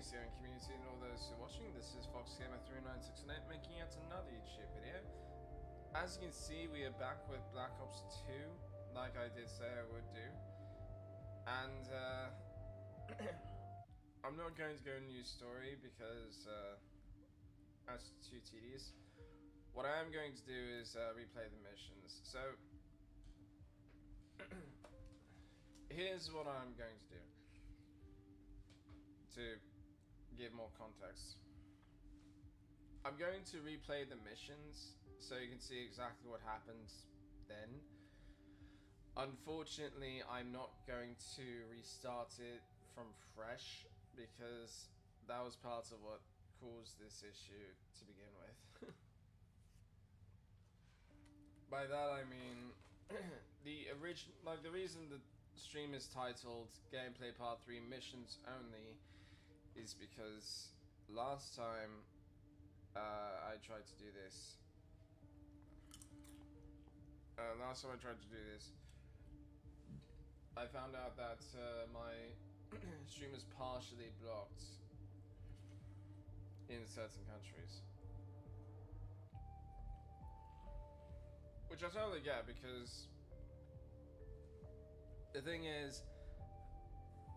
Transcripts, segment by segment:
CCN community and all those who are watching. This is FoxGamer39698 making yet another YouTube video. As you can see, we are back with Black Ops 2, like I did say I would do. And I'm not going to go a new story because that's too tedious. What I am going to do is replay the missions. So here's what I'm going to do to give more context. I'm going to replay the missions so you can see exactly what happens then. Unfortunately, I'm not going to restart it from fresh because that was part of what caused this issue to begin with. By that I mean the reason the stream is titled Gameplay Part 3 Missions Only is because last time I tried to do this. I found out that my stream is partially blocked in certain countries. Which I totally get, because the thing is,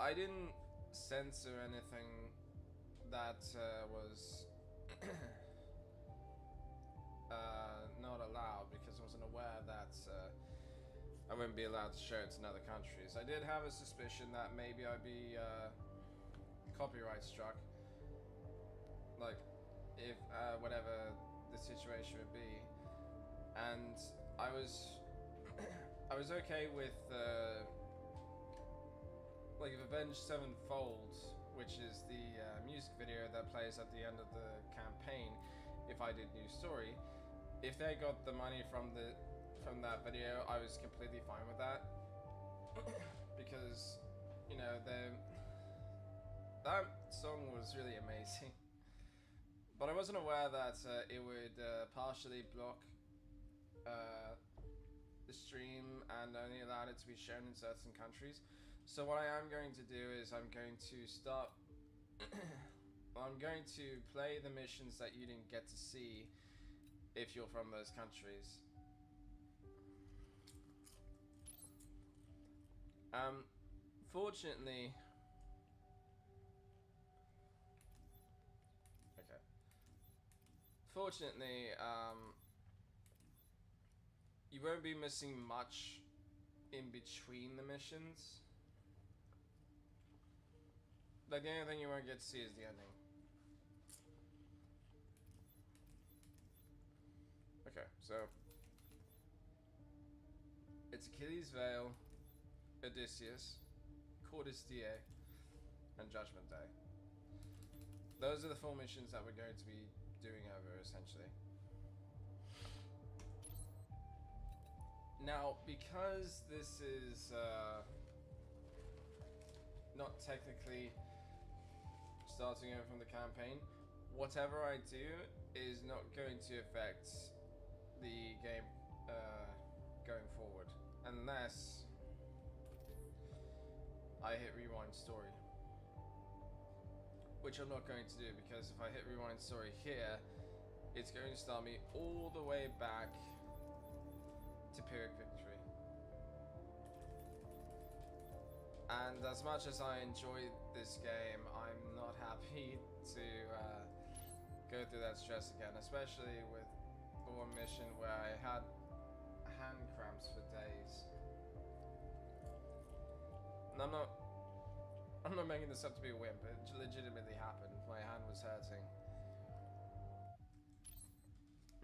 I didn't censor anything that was not allowed, because I wasn't aware that I wouldn't be allowed to show it in other countries. I did have a suspicion that maybe I'd be copyright struck, like if whatever the situation would be, and I was I was okay with like Avenged Sevenfold, which is the music video that plays at the end of the campaign. If I did new story, if they got the money from that video, I was completely fine with that, because you know that song was really amazing. But I wasn't aware that it would partially block the stream and only allowed it to be shown in certain countries. So what I am going to do is I'm going to start I'm going to play the missions that you didn't get to see if you're from those countries. Fortunately, okay. Fortunately, you won't be missing much in between the missions. Like, the only thing you won't get to see is the ending. Okay, so it's Achilles Veil, Odysseus, Cordis Die, and Judgment Day. Those are the 4 missions that we're going to be doing over, essentially. Now, because this is not technically starting over from the campaign, whatever I do is not going to affect the game going forward, unless I hit rewind story, which I'm not going to do, because if I hit rewind story here, it's going to start me all the way back to Pyrrhic Victory. And as much as I enjoy this game, I'm not happy to go through that stress again, especially with the one mission where I had hand cramps for days. And I'm not making this up to be a wimp, it legitimately happened. My hand was hurting.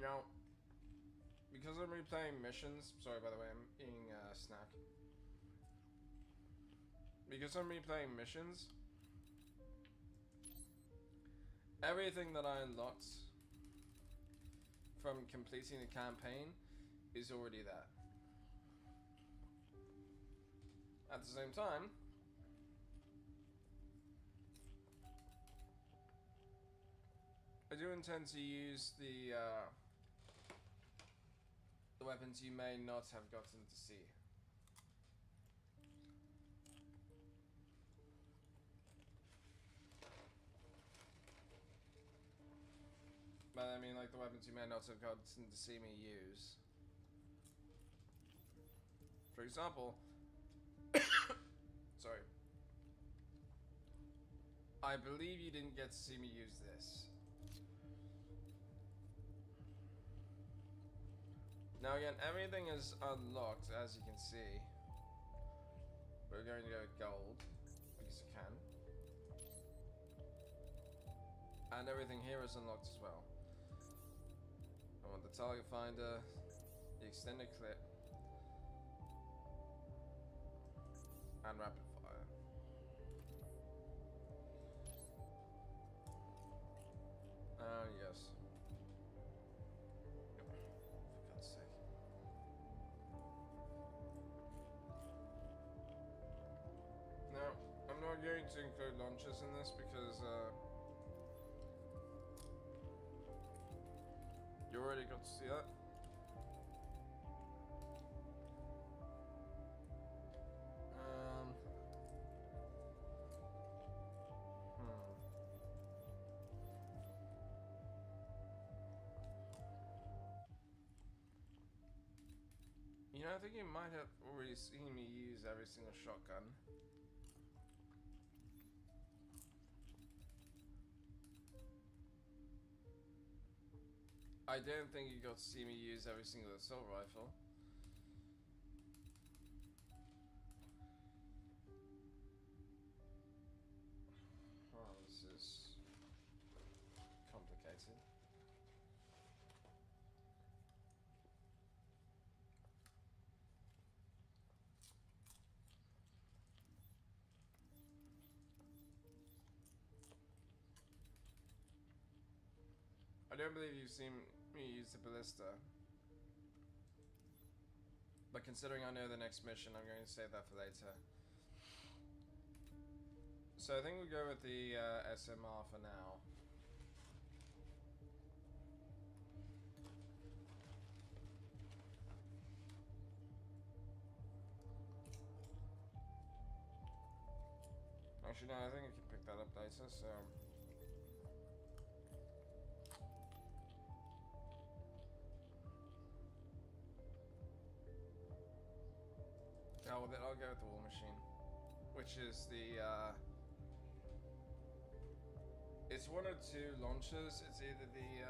Now, because I'm replaying missions, sorry by the way, I'm eating a snack. Because I'm replaying missions, everything that I unlocked from completing the campaign is already there. At the same time, I do intend to use the weapons you may not have gotten to see. I mean like the weapons you may not have gotten to see me use. For example, sorry. I believe you didn't get to see me use this. Now again, everything is unlocked, as you can see. We're going to go with gold, because you can. And everything here is unlocked as well. I want the target finder, the extended clip, and rapid fire. Yes. For God's sake. Now, I'm not going to include launchers in this because you already got to see that. You know, I think you might have already seen me use every single shotgun. I don't think you got to see me use every single assault rifle. Oh, this is complicated. I don't believe you've seen me use the ballista. But considering I know the next mission, I'm going to save that for later. So I think we'll go with the SMR for now. Actually, no, I think I can pick that up later, so... Oh, well, then I'll go with the War Machine, which is the, it's one of two launchers. It's either the,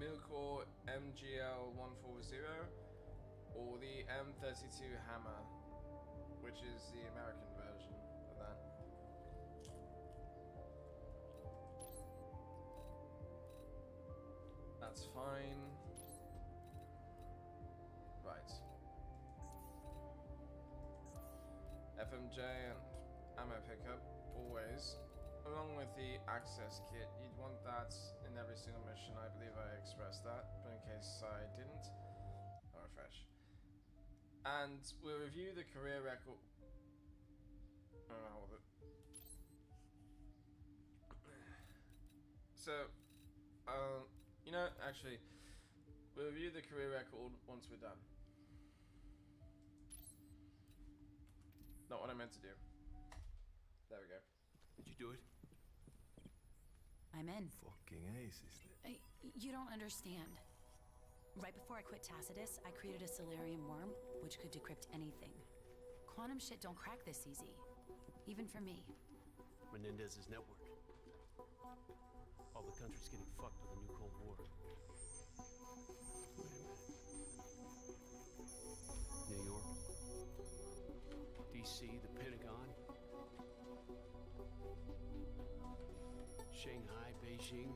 Milcore MGL-140 or the M32 Hammer, which is the American version of that. That's fine. Right. FMJ and ammo pickup, always. Along with the access kit, you'd want that in every single mission. I believe I expressed that, but in case I didn't, I'll refresh. And we'll review the career record. I don't know what it. So, you know, actually, we'll review the career record once we're done. Not what I meant to do. There we go. Did you do it? I'm in. Fucking ace, sister. You don't understand. Right before I quit Tacitus, I created a Solarium worm, which could decrypt anything. Quantum shit don't crack this easy. Even for me. Menendez's network. All the country's getting fucked with a new Cold War. Wait a minute. New York, DC, the Pentagon, Shanghai, Beijing,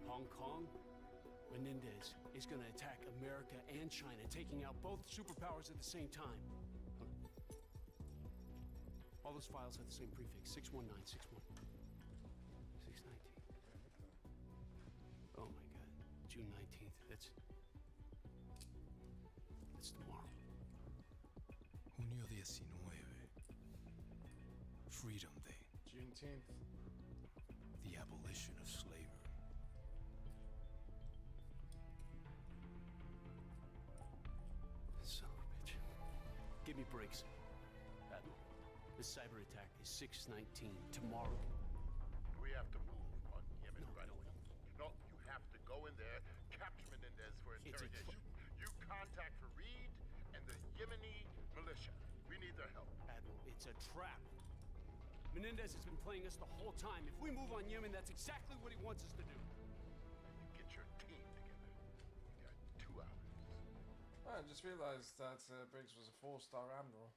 Hong Kong. Menendez is gonna attack America and China, taking out both superpowers at the same time. All those files have the same prefix, 61961. 619. Oh my God, June 19th. That's tomorrow. Junio 19. Freedom Day. Juneteenth. The abolition of slavery. Son of a bitch. Give me breaks, Admiral. This cyber attack is 619 tomorrow. We have to move on Yemen right away. No, go in there, capture Menendez for It's a interrogation. You contact Fareed and the Yemeni militia. We need their help. Admiral, it's a trap. Menendez has been playing us the whole time. If we move on Yemen, that's exactly what he wants us to do. Get your team together. You got 2 hours. I just realized that Briggs was a 4-star admiral.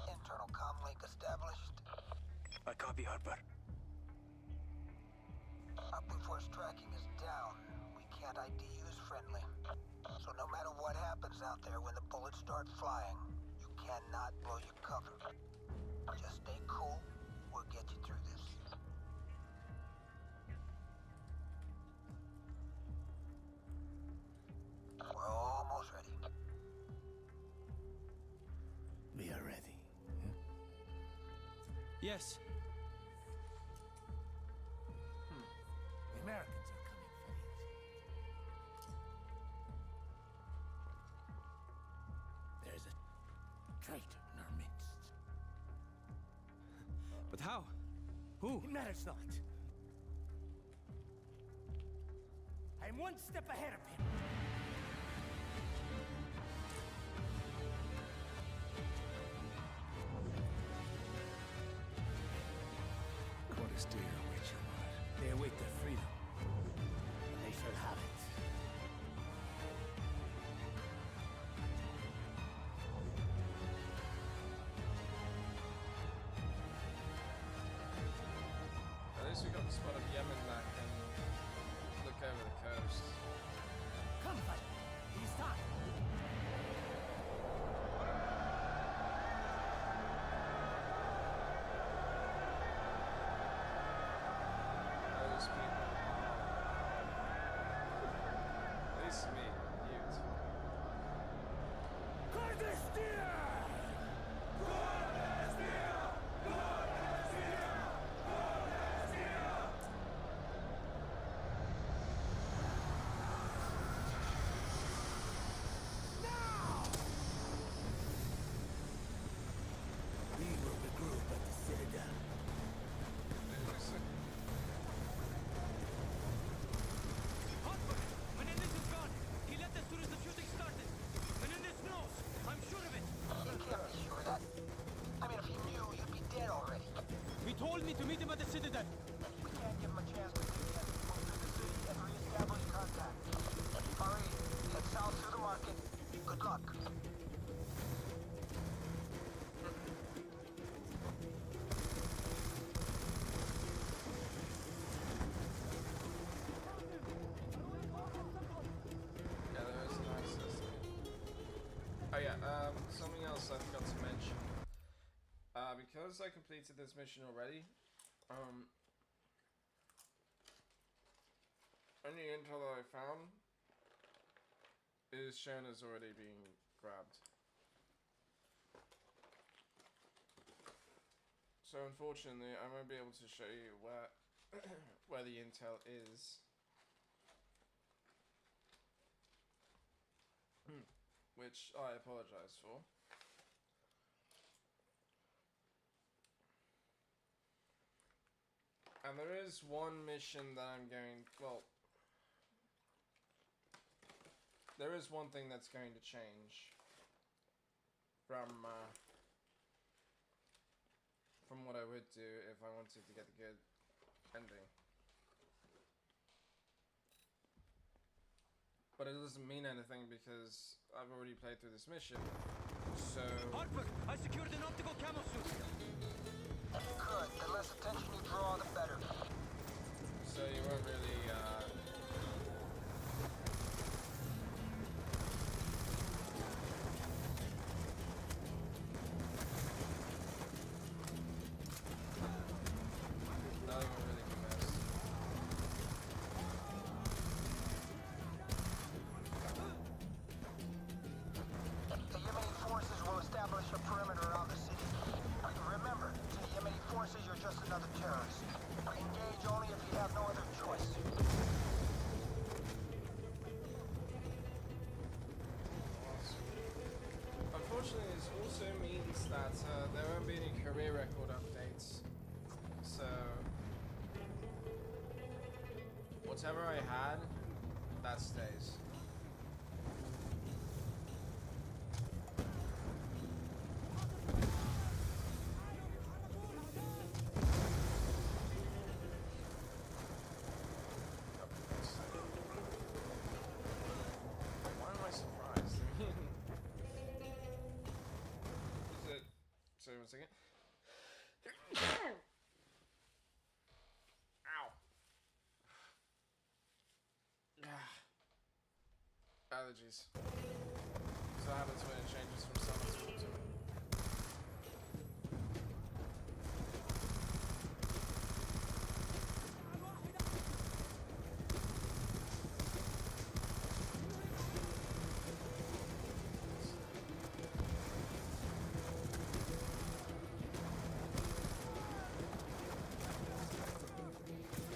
Internal comm link established. I copy, Harper. Our Blue Force tracking is down. We can't ID use friendly. So no matter what happens out there when the bullets start flying, you cannot blow your cover. Just stay cool. We'll get you through this. We're almost ready. We are ready. Yes. The Americans are coming, Farid. There's a traitor in our midst. But how? Who? It matters not. I'm one step ahead of him. Forestier awaits your mark. They await their freedom. And they shall have it. At least we got the spot of Yemen that can look over the coast. Come, fight. He's time. Those people are, at least to me, cute. We will regroup at the Citadel. Harper! Menendez is gone! He left as soon as the shooting started! Menendez knows! I'm sure of it! You can't be sure of that. I mean, if you knew, you'd be dead already. He told me to meet him at the Citadel! We can't give him a chance to move through the city and re-establish contact. Fareed, head south through the market. Good luck. Yeah, there is an access. Oh yeah, something else I forgot to mention. Because I completed this mission already, any intel that I found is shown as already being grabbed. So unfortunately, I won't be able to show you where where the intel is. Which I apologize for. And there is one mission that I'm going, well, there is one thing that's going to change from what I would do if I wanted to get a good ending. But it doesn't mean anything because I've already played through this mission. So Harper! I secured an optical camo suit! Good. The less attention you draw, the better. so you won't really not even really be missed. The Yemeni forces will establish a perimeter around the city. Remember, to the Yemeni forces, you're just another terrorist. Engage only if you have no other choice. Unfortunately, this also means that there won't be any career record updates. So Whatever I had, that stays. Why am I surprised? Is it? Sorry, 1 second. Ow. Allergies. So that happens when it changes from summer to autumn.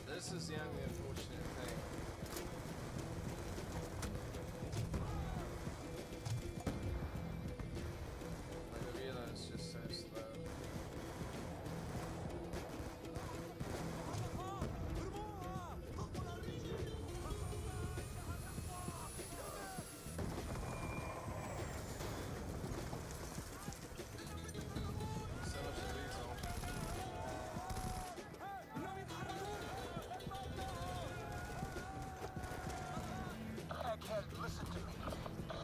This is the only unfortunate thing. Like the reload is just so slow. So much to lose on. Egghead, listen to me.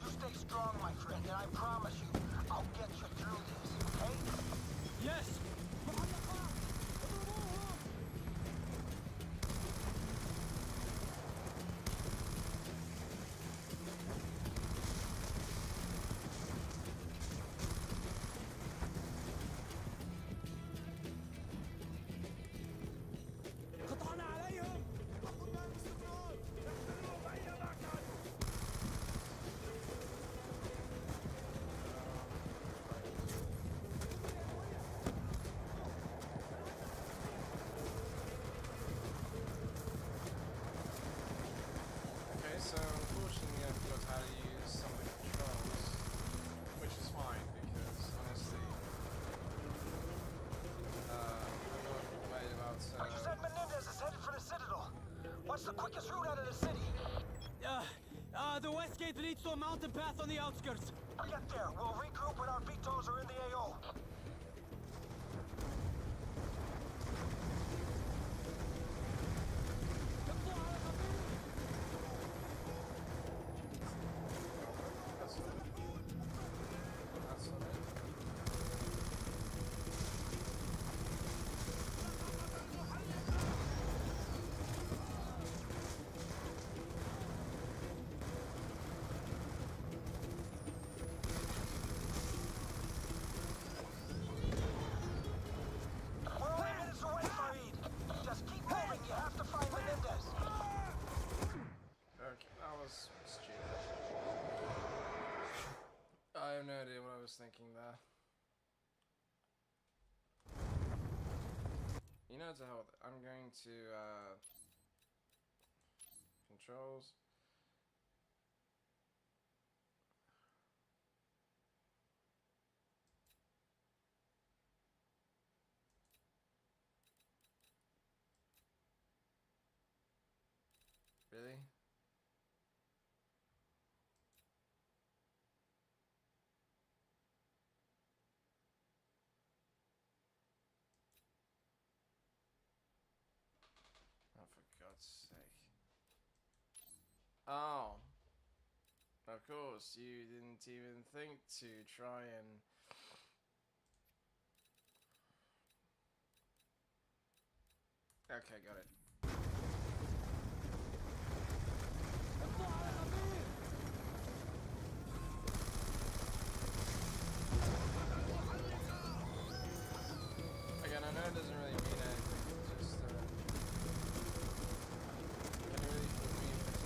You stay strong, my friend, and I promise you, I'll get you through this, okay? Yes! قطعنا عليهم! قلنا باستمرار! احتلوا بأي مكان! Okay, so unfortunately I forgot how to use some of the controls, which is fine because honestly, I'm not worried about. You said Menendez is headed for the Citadel. What's the quickest route out of the city? The west gate leads to a mountain path on the outskirts. Get there. We'll regroup when our Vitos are in the AO. That's not it. We're only minutes away, Farid. Just keep moving. You have to find Menendez. Okay, that was stupid. I have no idea what I was thinking there. You know, to hell with it. I'm going to controls. Really? Oh, for God's sake. Oh. Of course, you didn't even think to try and... Okay, got it. Again, I know it doesn't really mean anything, it's just, can you really put me in this?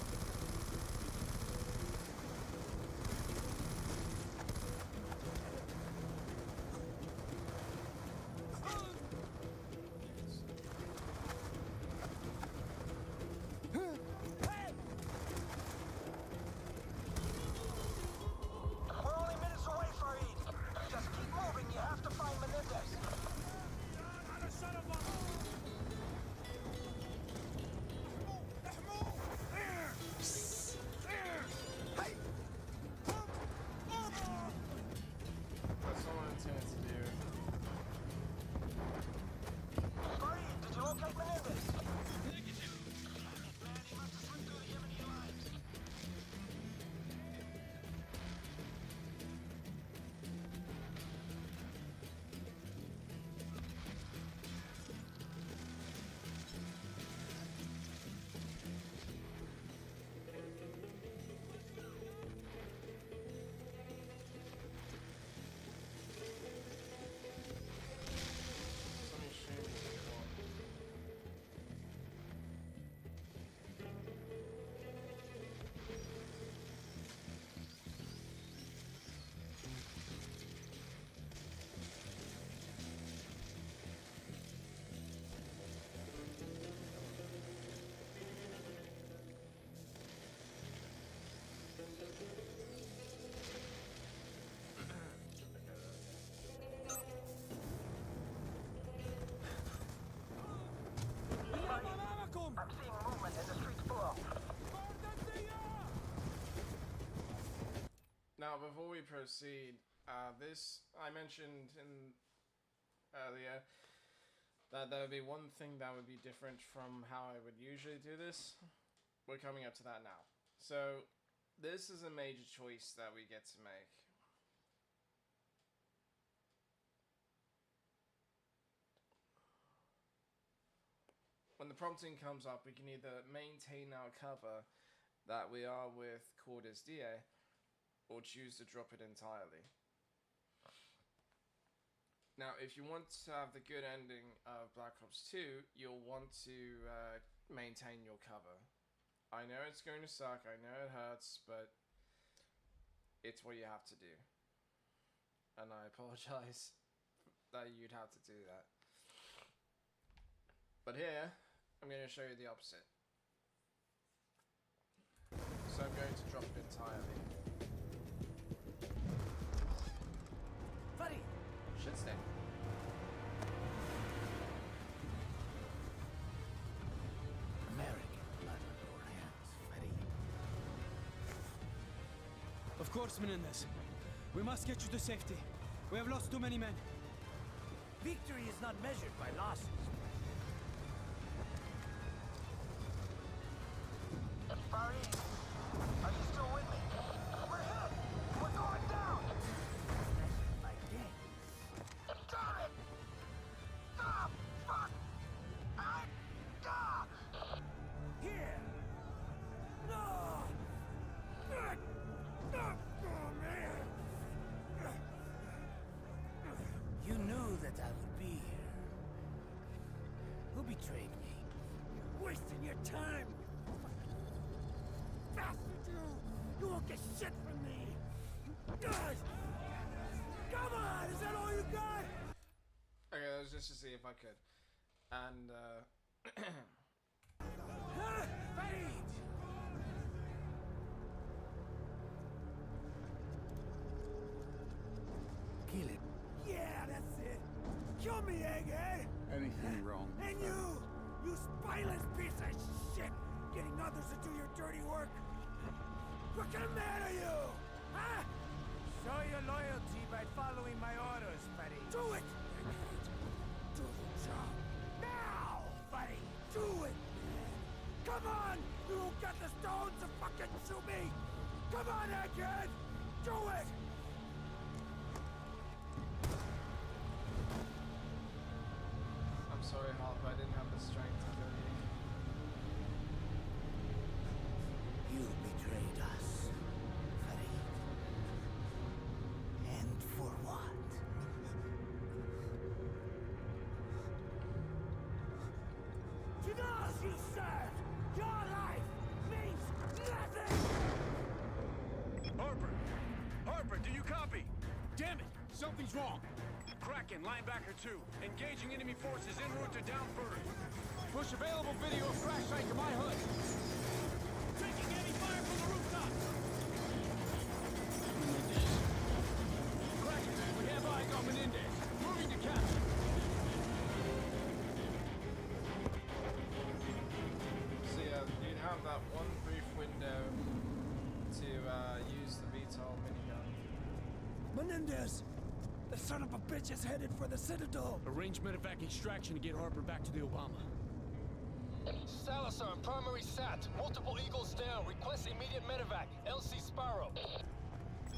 Now, before we proceed, this I mentioned in earlier that there would be one thing that would be different from how I would usually do this. We're coming up to that now. So, this is a major choice that we get to make. When the prompting comes up, we can either maintain our cover that we are with Cordes Die, or choose to drop it entirely. Now, if you want to have the good ending of Black Ops 2, you'll want to maintain your cover. I know it's going to suck, I know it hurts, but it's what you have to do. And I apologize that you'd have to do that. But here, I'm going to show you the opposite. So I'm going to drop it entirely. Buddy! Should stay. American blood on your hands, Freddy. Of course, Menendez. We must get you to safety. We have lost too many men. Victory is not measured by losses. Farid, are you still with me? We're hit! We're going down! My game. Damn it! Ah, fuck! Here! No! Oh, man! You knew that I would be here. Who betrayed me? You're wasting your time! Bastard, you! You won't get shit from me! Guys! Come on! Is that all you got? Okay, that was just to see if I could. And, Huh? Fade! Kill it. Yeah, that's it. Kill me, egghead! Anything wrong? And you spineless piece of shit! Getting others to do your dirty work! What kind of man are you? Huh? Show your loyalty by following my orders, buddy. Do it! Do the job. Now, buddy! Do it, man! Come on! You won't get the stones to fucking shoot me! Come on, egghead! Do it! I'm sorry, Harper, I didn't have the strength to kill you. You betrayed us, Farid. And for what? To those you served, your life means nothing! Harper! Harper, do you copy? Damn it! Something's wrong! Kraken, linebacker 2. Engaging enemy forces en route to down further. Push available video of crash site to my HUD. Taking enemy fire from the rooftop! Menendez. Kraken, we have eyes on Menendez. Moving to capture. So yeah, you'd have that one brief window to use the VTOL minigun. Menendez! The son of a bitch is headed for the Citadel! Arrange medevac extraction to get Harper back to the Obama. Salazar, primary SAT. Multiple Eagles down. Request immediate medevac. LC Sparrow.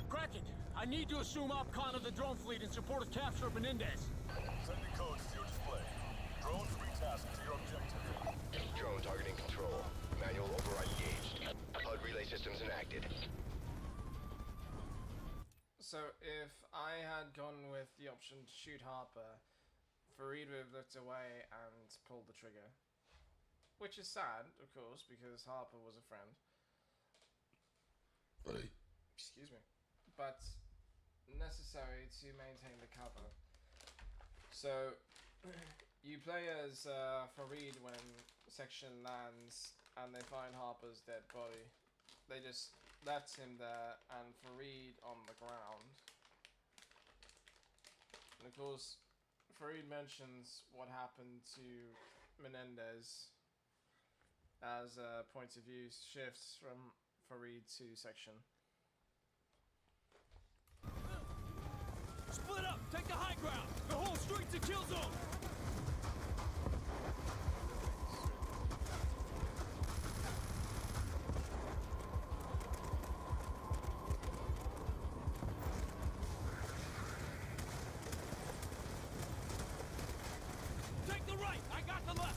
Kraken, I need to assume OPCON of the drone fleet in support of capture of Menendez. Sending codes to your display. Drones retasked to your objective. Drone targeting control. Manual override engaged. HUD relay systems enacted. So if I had gone with the option to shoot Harper, Farid would have looked away and pulled the trigger. Which is sad, of course, because Harper was a friend. Excuse me. But necessary to maintain the cover. So, you play as Farid when Section lands and they find Harper's dead body. They just left him there and Farid on the ground. And of course, Farid mentions what happened to Menendez as point of view shifts from Farid to Section. Split up! Take the high ground! The whole street's a kill zone! Take the right! I got the left!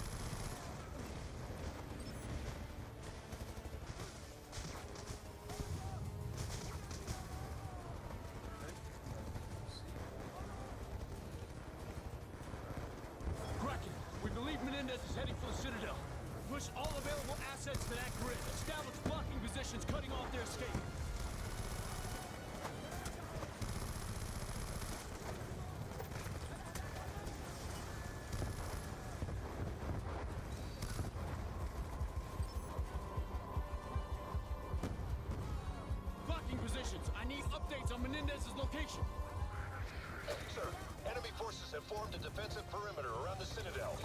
Kraken, we believe Menendez is heading for the Citadel. Push all available assets to that grid. Establish blocking positions, cutting off their escape. Blocking positions. I need updates on Menendez's location. Sir, enemy forces have formed a defensive perimeter around the Citadel.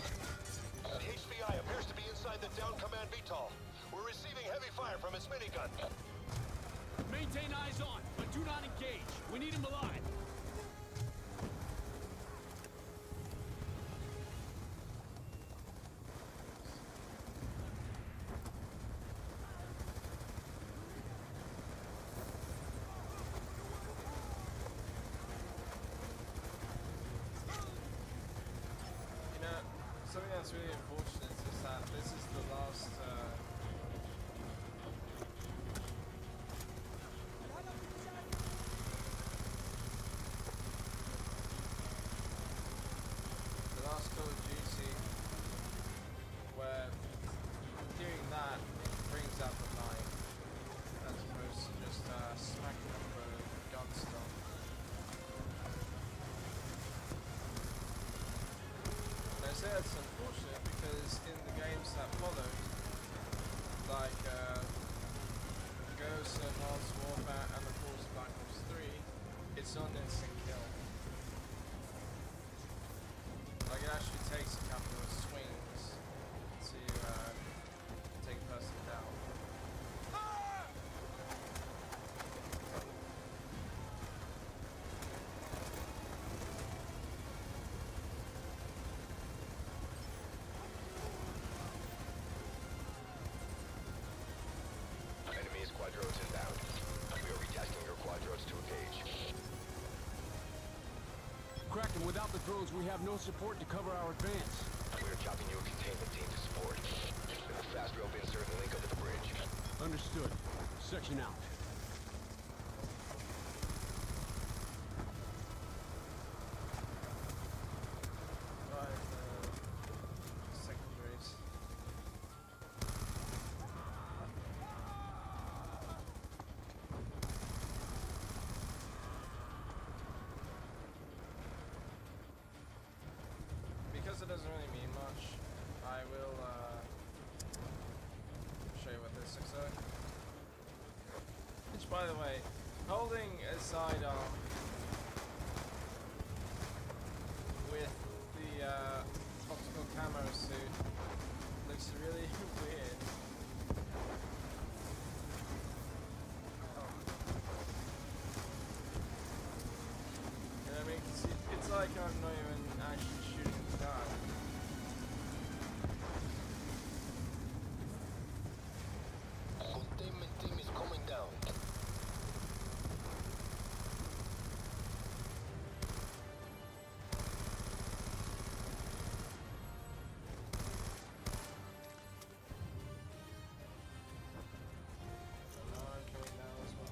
The HVI appears to be inside the down command VTOL. We're receiving heavy fire from its minigun. Maintain eyes on, but do not engage. We need him alive. You know, something that's really unfortunate is that this is the last Call of Duty where hearing that brings out the knife as opposed to just smacking up a gun stock. And I say that's unfortunate because in the games that followed, like Ghost, Advanced Warfare, and of course Black Ops 3, it's not an instant kill. Like it actually takes a couple of swings to take a person down. Enemy's quadrones inbound. We are retasking your quadrones to engage. Kraken, without the drones, we have no support to cover our advance. We are chopping you a containment team to support. With a fast rope insert and link under the bridge. Understood. Section out. Right, secondaries. Because it doesn't really mean much, I will show you what this looks like. Which, by the way, holding a sidearm with the optical camo suit looks really weird. You know what I mean? It's like I'm not even actually shooting the gun. Containment team is coming down. I'm coming down as well.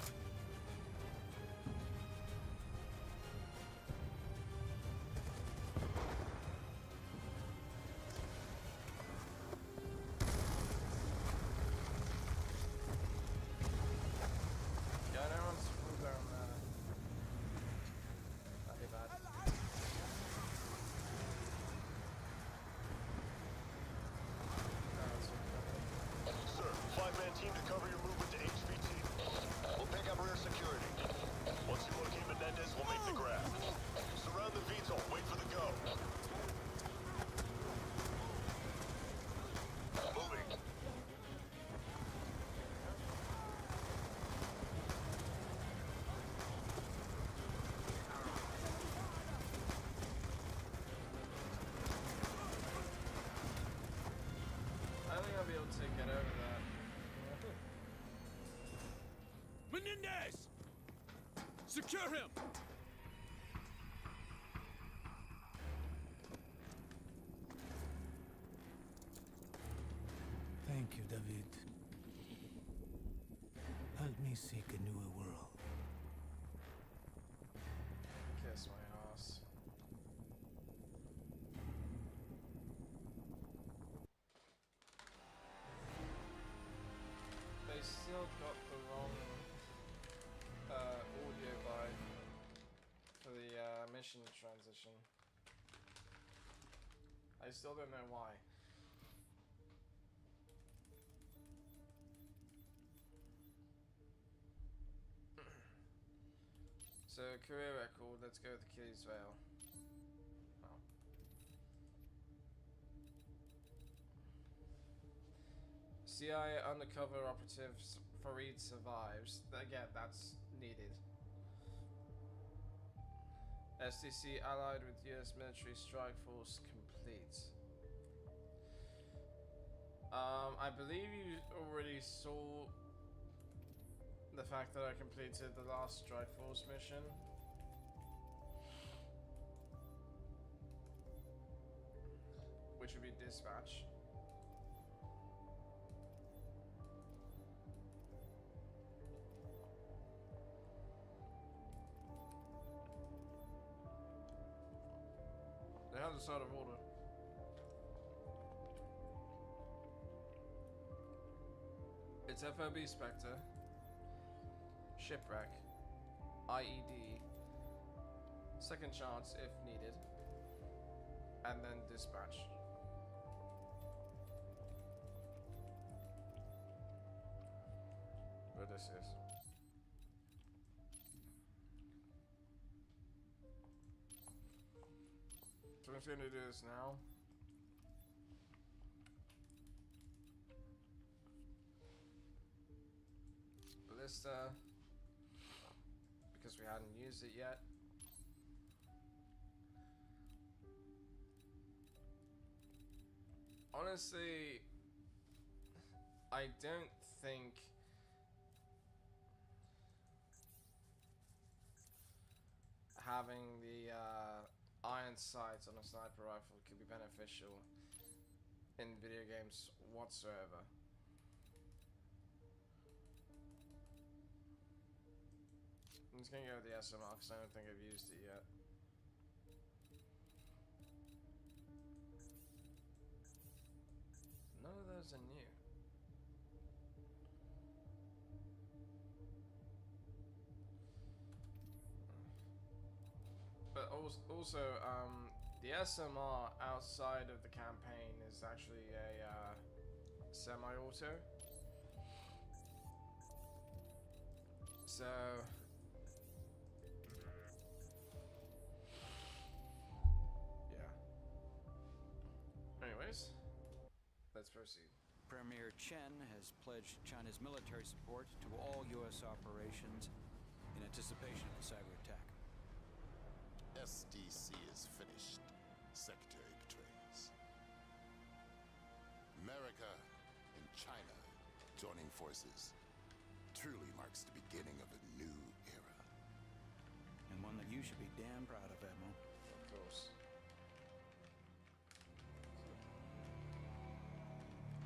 Yeah, everyone's full down there. That'd be bad. Sir, 5-man team to cover your movement to HVT. We'll pick up rear security. Once you locate Menendez, we'll make the grab. Surround the VTOL. Wait for the go. Moving. Menendez! Secure him! Thank you, David. Help me seek a newer world. Kiss my ass. They still got the wrong audio vibe for the mission transition. I still don't know why. So, career record, let's go with Achilles Veil. Oh. CIA undercover operative Farid survives. Again, that's needed. SDC allied with US military strike force complete. I believe you already saw the fact that I completed the last strike force mission. Which would be dispatch. They have this out of order. It's FOB Spectre, Shipwreck, IED, Second Chance if needed, and then Dispatch. Where this is. So I'm just gonna do this now. Ballista, because we hadn't used it yet. Honestly, I don't think having the iron sights on a sniper rifle could be beneficial in video games whatsoever. I'm just gonna go with the SMR because I don't think I've used it yet. None of those are new. But also, the SMR outside of the campaign is actually a semi-auto. So yeah. Anyways, let's proceed. Premier Chen has pledged China's military support to all U.S. operations in anticipation of a cyber attack. SDC is finished. Secretary betrays. America and China joining forces truly marks the beginning of a new era. And one that you should be damn proud of, Admiral. Of course.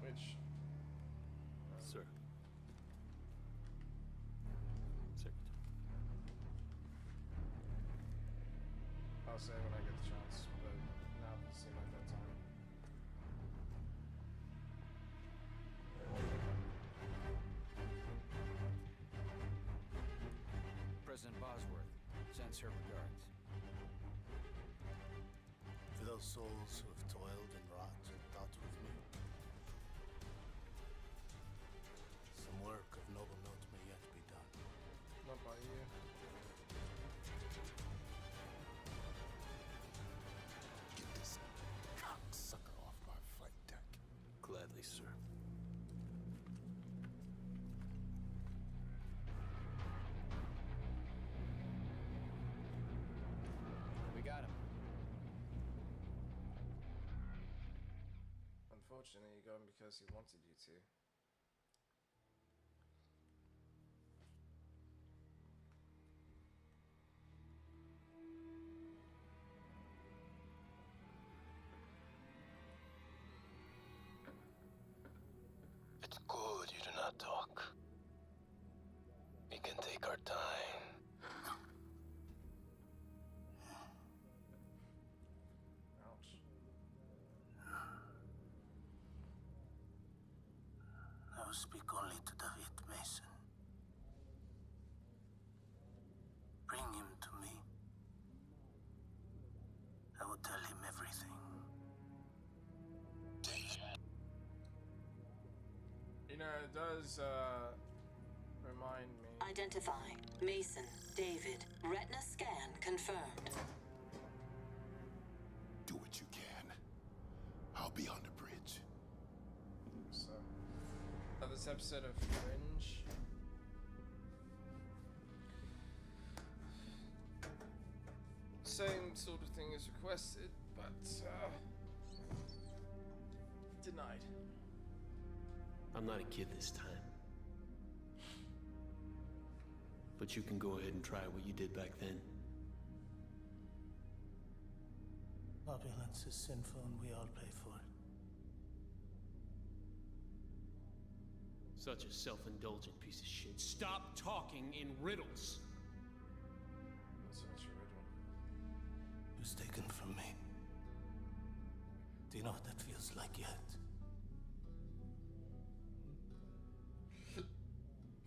Which? Sir. Secretary. I'll say when I get the chance, but now it doesn't seem like that time. President Bosworth sends her regards. For those souls who have toiled and wrought and thought with me, some work of noble note may yet be done. Not by you. Get this cocksucker off my flight deck. Gladly, sir. We got him. Unfortunately, you got him because he wanted you to. not talk. We can take our time. Ouch. I will speak only to David Mason. Bring him to me. I will tell him everything. You know, it does remind me. Identify. Mason, David. Retina scan confirmed. Do what you can. I'll be on the bridge. So, this episode of Fringe. Same sort of thing as requested, but denied. I'm not a kid this time. But you can go ahead and try what you did back then. Opulence is sinful and we all pay for it. Such a self-indulgent piece of shit. Stop talking in riddles. That's such a riddle. It was taken from me. Do you know what that feels like yet?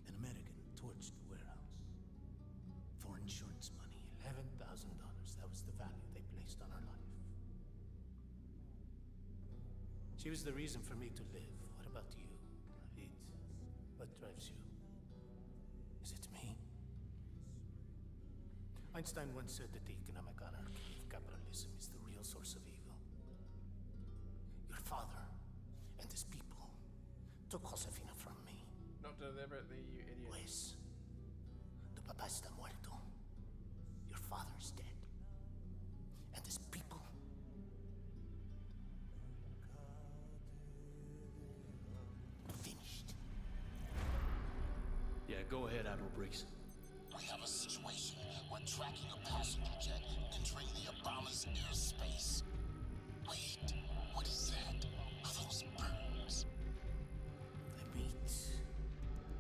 An American torched the warehouse. For insurance money, $11,000. That was the value they placed on her life. She was the reason for me to live. What about you? What drives you? Is it me? Einstein once said that the economic anarchy of capitalism is the real source of evil. Your father and his people took Josefina from me. Not deliberately, you idiot. Pues, tu papá está muerto. Your father is dead. And his people. Finished. Yeah, go ahead, Admiral Briggs. We have a situation. We're tracking a passenger jet entering the Obama's airspace. Wait, what is that? Are those birds? The meat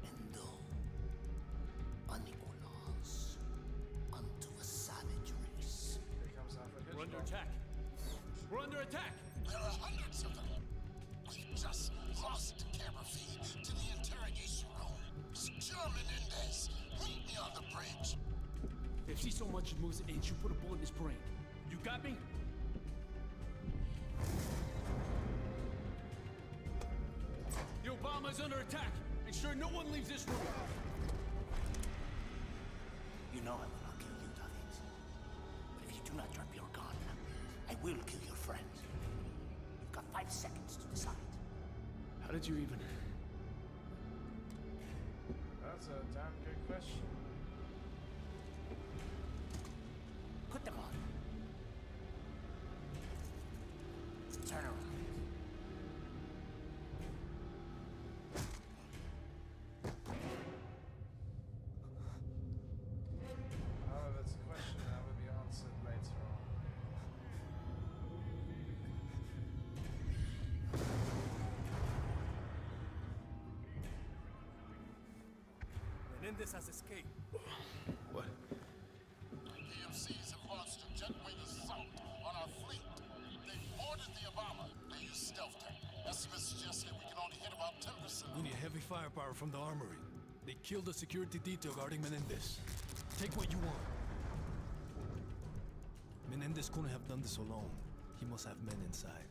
and dough. Unequals unto a savage race. Here comes Alfred We're under Hitchcock. attack. We're under attack. There are hundreds of them. We just lost the camera feed to the interrogation room. Secure Menendez. Meet me on the bridge. If she so much as moves an inch, you put a bullet in his brain. You got me? The Obama is under attack. Ensure no one leaves this room. You know I will not kill you, David. But if you do not drop your gun, I will kill your friend. You've got 5 seconds to decide. How did you even... That's a damn good question. Put them on. Turn around. Oh, that's a question that will be answered later on. Menendez has escaped. What? PMCs have launched a jetway assault on our fleet. They boarded the Obama. They used stealth tech. Estimates suggest that we can only hit about 10%. We need heavy firepower from the armory. They killed the security detail guarding Menendez. Take what you want. Menendez couldn't have done this alone. He must have men inside.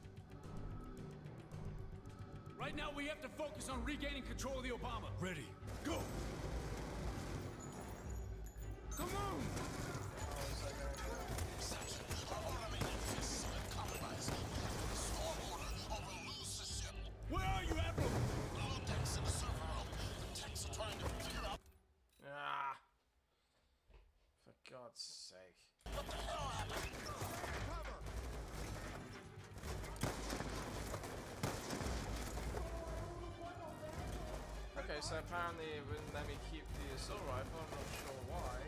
Right now, we have to focus on regaining control of the Obama. Ready. Go! Come on! Where are you, Admiral? All decks in the server room. The techs are trying to figure out. Ah! For God's sake. What the hell happened? Okay, so apparently it wouldn't let me keep the assault rifle. I'm not sure why.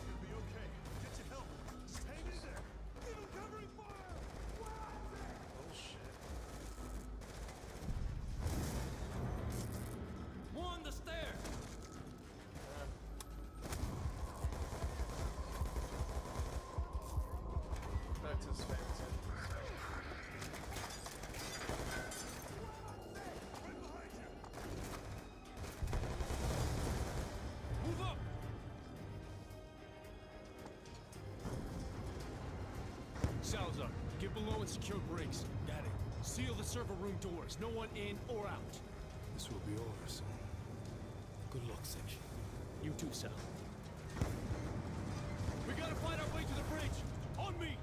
You'll be okay. Get your help. Just hang in there. Give him covering fire. Bullshit. fainted. Move up! Salazar, get below and secure brakes. Got it. Seal the server room doors. No one in or out. This will be over soon. Good luck, Section. You too, Sal. We gotta find our way to the bridge! On me!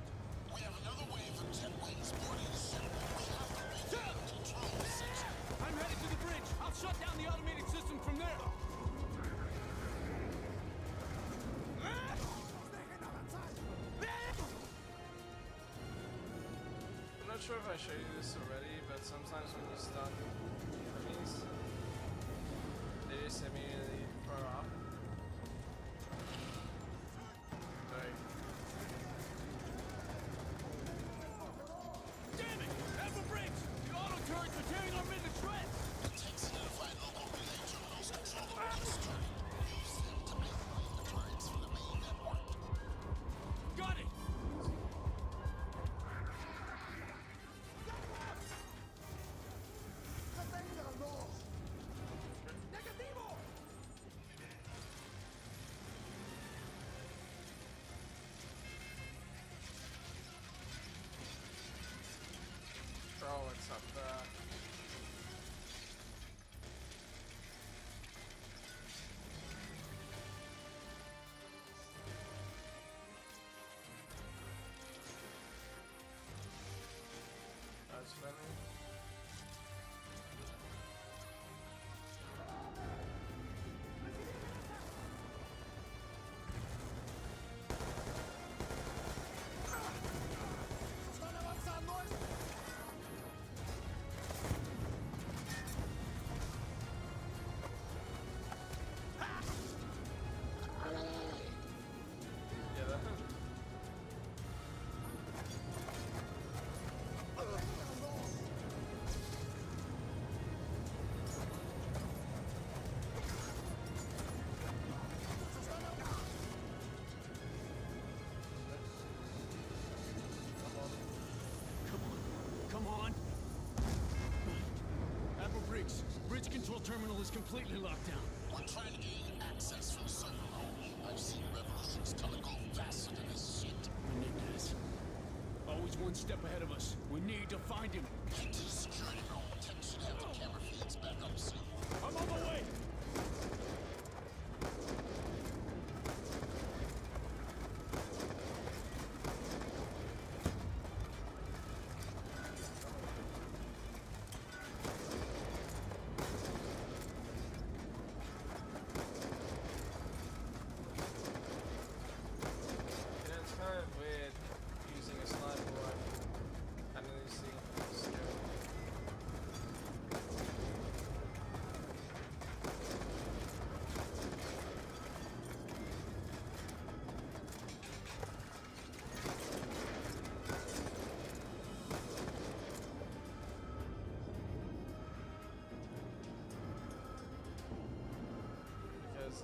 We have another wave of jetways boarding the ship. We have to regain control of the section. I'm headed to the bridge! I'll shut down the automated system from there! I'm not sure if I showed you this already, but sometimes when you stun enemies, they just immediately throw up. Sorry. Damn it! Admiral Briggs! The auto turrets are tearing our men to shreds! It takes identified local relay terminals control the bridge turret. Use them to isolate the turrets from the main network. Got it! Oh, it's up there. That's funny. Yeah, that Come on! Admiral Briggs, bridge control terminal is completely locked down. We're trying to gain access from the server room. I've seen revolutions come and go faster than this shit. Menendez. Always one step ahead of us. We need to find him. Head to the security room. Tech should have the camera feeds back up soon. I'm on my way! Yeah, it's kind of weird using a sniper rifle and losing skill. Because,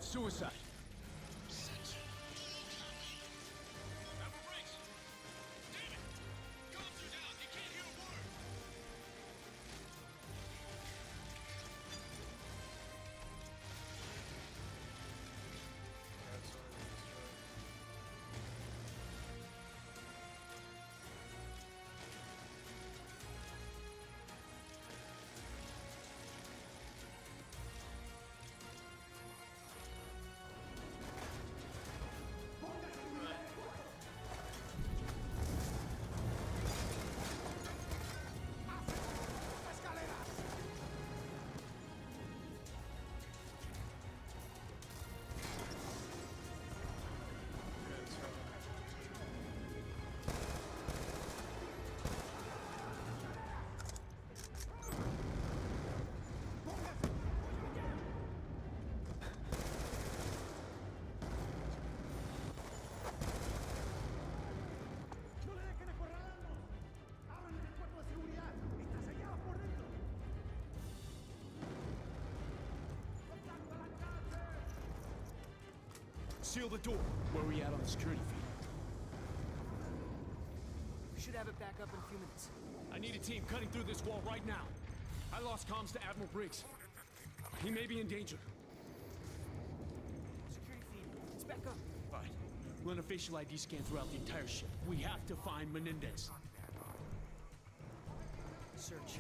suicide. Seal the door. Where are we at on the security feed? We should have it back up in a few minutes. I need a team cutting through this wall right now. I lost comms to Admiral Briggs. He may be in danger. Security feed, it's back up. All right. Run a facial ID scan throughout the entire ship. We have to find Menendez. Search.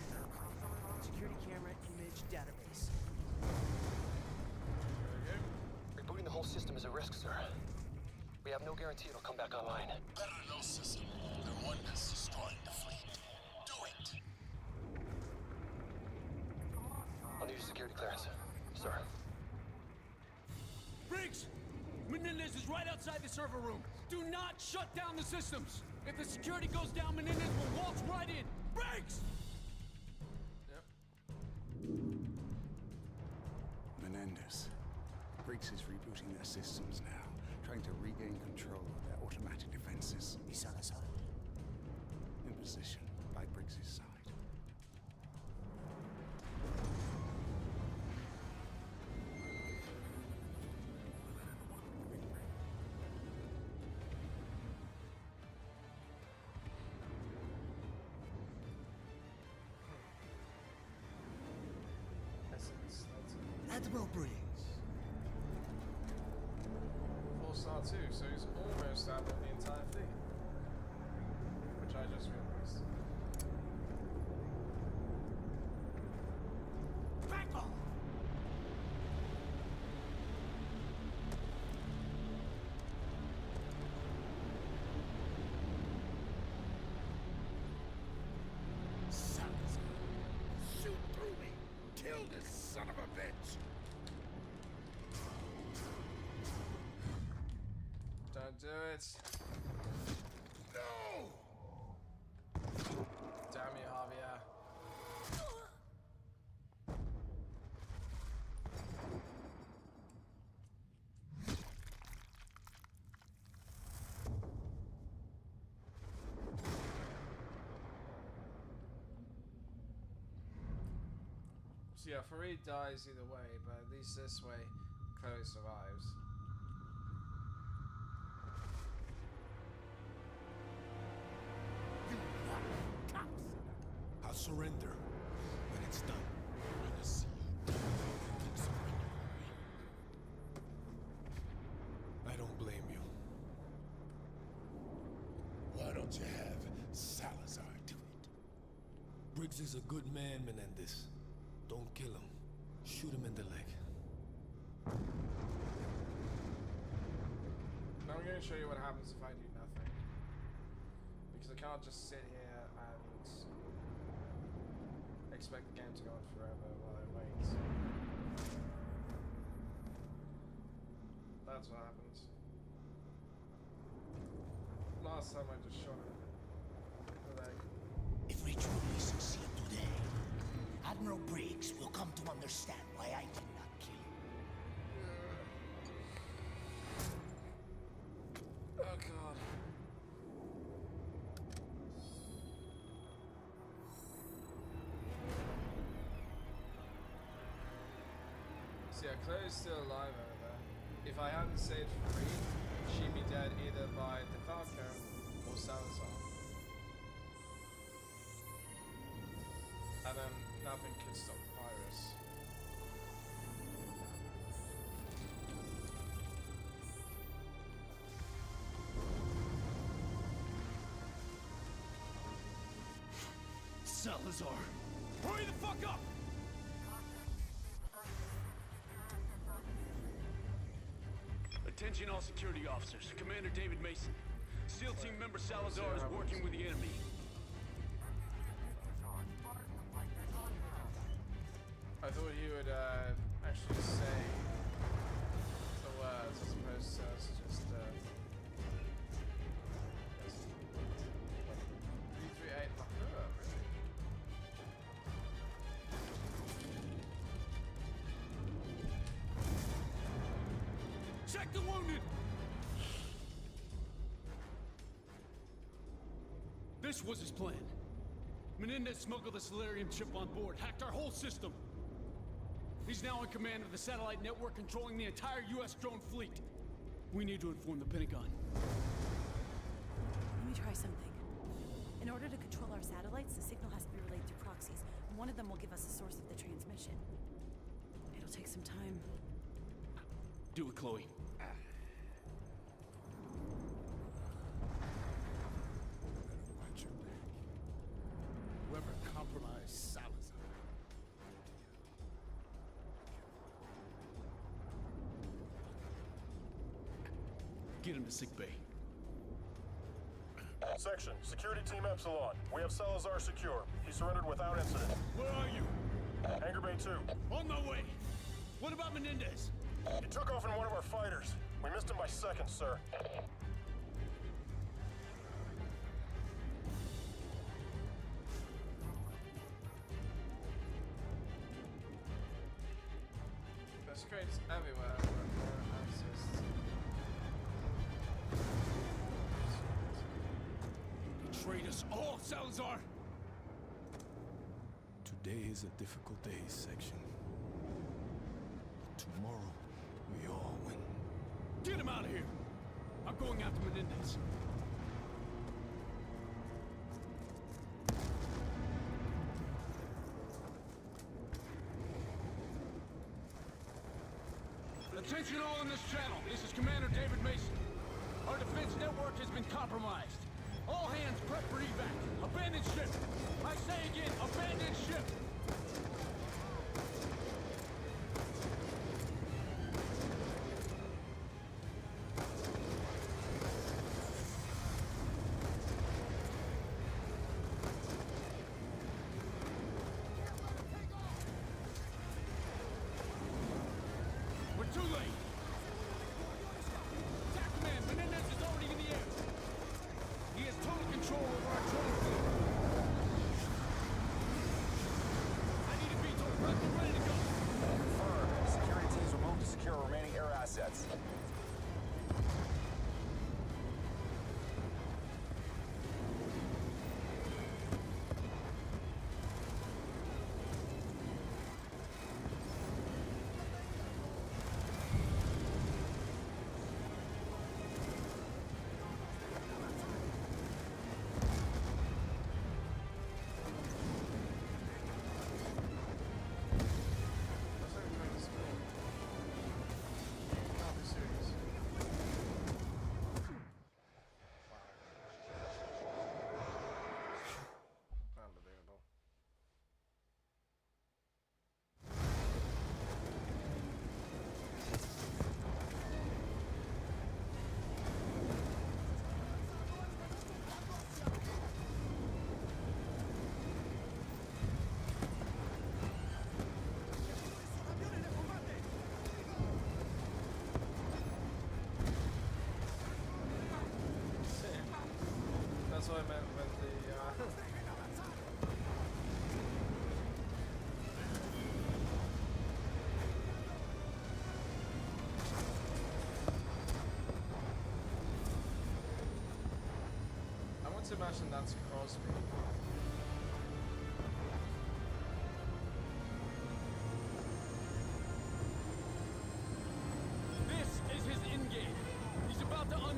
Security camera image database. Rebooting the whole system is a risk, sir. We have no guarantee it'll come back online. Better no system than one that's destroying the fleet. Do it! I'll need your security clearance, sir. Briggs! Menendez is right outside the server room. Do not shut down the systems. If the security goes down, Menendez will waltz right in. Briggs! Menendez. Briggs is rebooting their systems now, trying to regain control of their automatic defenses. Salazar. In position, by Briggs' side. Admiral Briggs. 4-star too, so he's almost out of the entire thing. Which I just realized. Back off! Salazar, shoot through me! Kill this son of a bitch! Don't do it. No! Damn you, Javier. So yeah, Farid dies either way, but at least this way, Chloe survives. I'll surrender when it's done. I don't blame you. Why don't you have Salazar do it? Briggs is a good man, Menendez. Don't kill him. Shoot him in the leg. Now I'm going to show you what happens if I do nothing. Because I can't just sit here and expect the game to go on forever while I wait. That's what happens. Last time I just shot him. The leg. If we truly succeed today, Admiral Briggs will come to understand why I did not kill him. Oh god. So yeah, Chloe's still alive over there. If I hadn't stayed free, she'd be dead either by DeFalco or Salazar. And then nothing could stop the virus. Salazar! Hurry the fuck up! Attention all security officers. Commander David Mason. SEAL team member Salazar is working with the enemy. I thought he would actually say the words as opposed to us just 338 really? Check the wounded! This was his plan. Menendez smuggled the Solarium chip on board, hacked our whole system. He's now in command of the satellite network controlling the entire U.S. drone fleet. We need to inform the Pentagon. Let me try something. In order to control our satellites, the signal has to be relayed through proxies. One of them will give us the source of the transmission. It'll take some time. Do it, Chloe. Watch your back. Whoever compromised Salazar. Get him to sickbay. Section, Security Team Epsilon. We have Salazar secure. He surrendered without incident. Where are you? Hangar Bay 2. On my way. What about Menendez? He took off in one of our fighters. We missed him by seconds, sir. There's crates everywhere. Betrayed us all, Salazar! Today is a difficult day, Section. But tomorrow, we all win. Get him out of here! I'm going after Menendez. Attention all in this channel. This is Commander David Mason. Our defense network has been compromised. All hands prep for evac. Abandon ship. I say again, abandon ship. We're too late. Attack command, Menendez is already in the air. He has total control over our drone fleet. I need a VTOL prep and ready to go. Confirmed. Security teams will move to secure remaining air assets. That's what I meant with the I want to imagine that's Crosby. This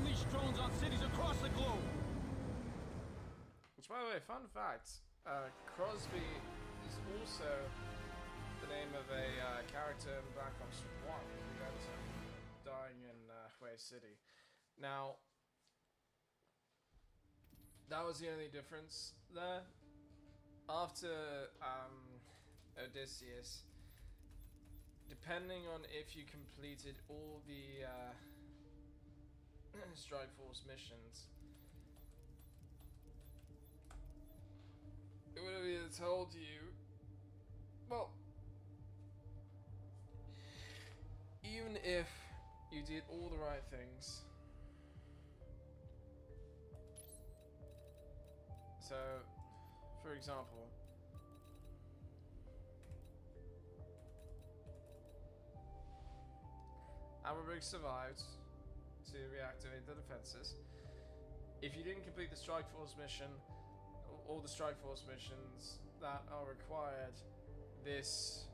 unleash drones on cities across the globe. Which, by the way, fun fact, Crosby is also the name of a character in Black Ops 1 who ends up dying in Hue City. Now, that was the only difference there. After Odysseus, depending on if you completed all the Strike Force missions, it would have either told you, well, even if you did all the right things, so, for example, Amberbriggs survived to reactivate the defenses. If you didn't complete the Strike Force mission, all the Strike Force missions that are required, this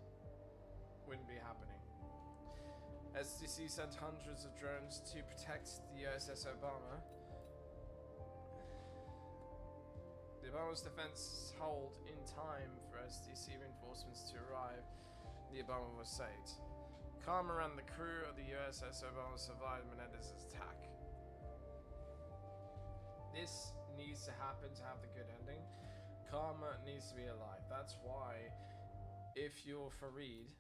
wouldn't be happening. SDC sent hundreds of drones to protect the USS Obama. The Obama's defense held in time for SDC reinforcements to arrive. The Obama was saved. Karma and the crew of the USS Obama survived Menendez's attack. This needs to happen to have the good ending. Karma needs to be alive. That's why, if you're Farid,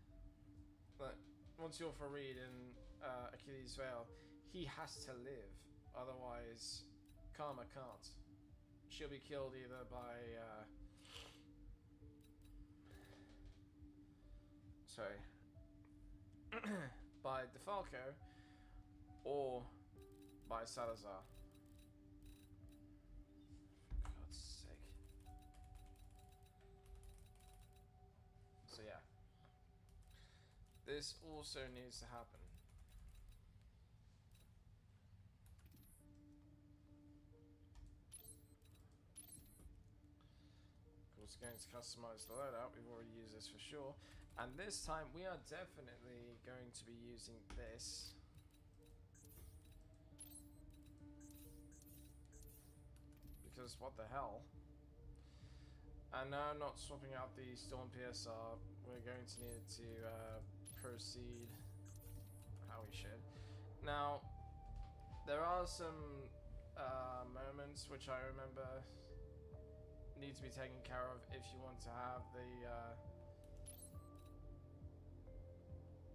once you're Farid in Achilles' Veil, he has to live. Otherwise, Karma can't. She'll be killed either by by DeFalco or by Salazar. For God's sake. So yeah. This also needs to happen. Of course, going to customize the loadout. We've already used this for sure. And this time we are definitely going to be using this. Because what the hell? And now I'm not swapping out the Storm PSR. We're going to need to proceed how we should. Now, there are some moments which I remember need to be taken care of if you want to have the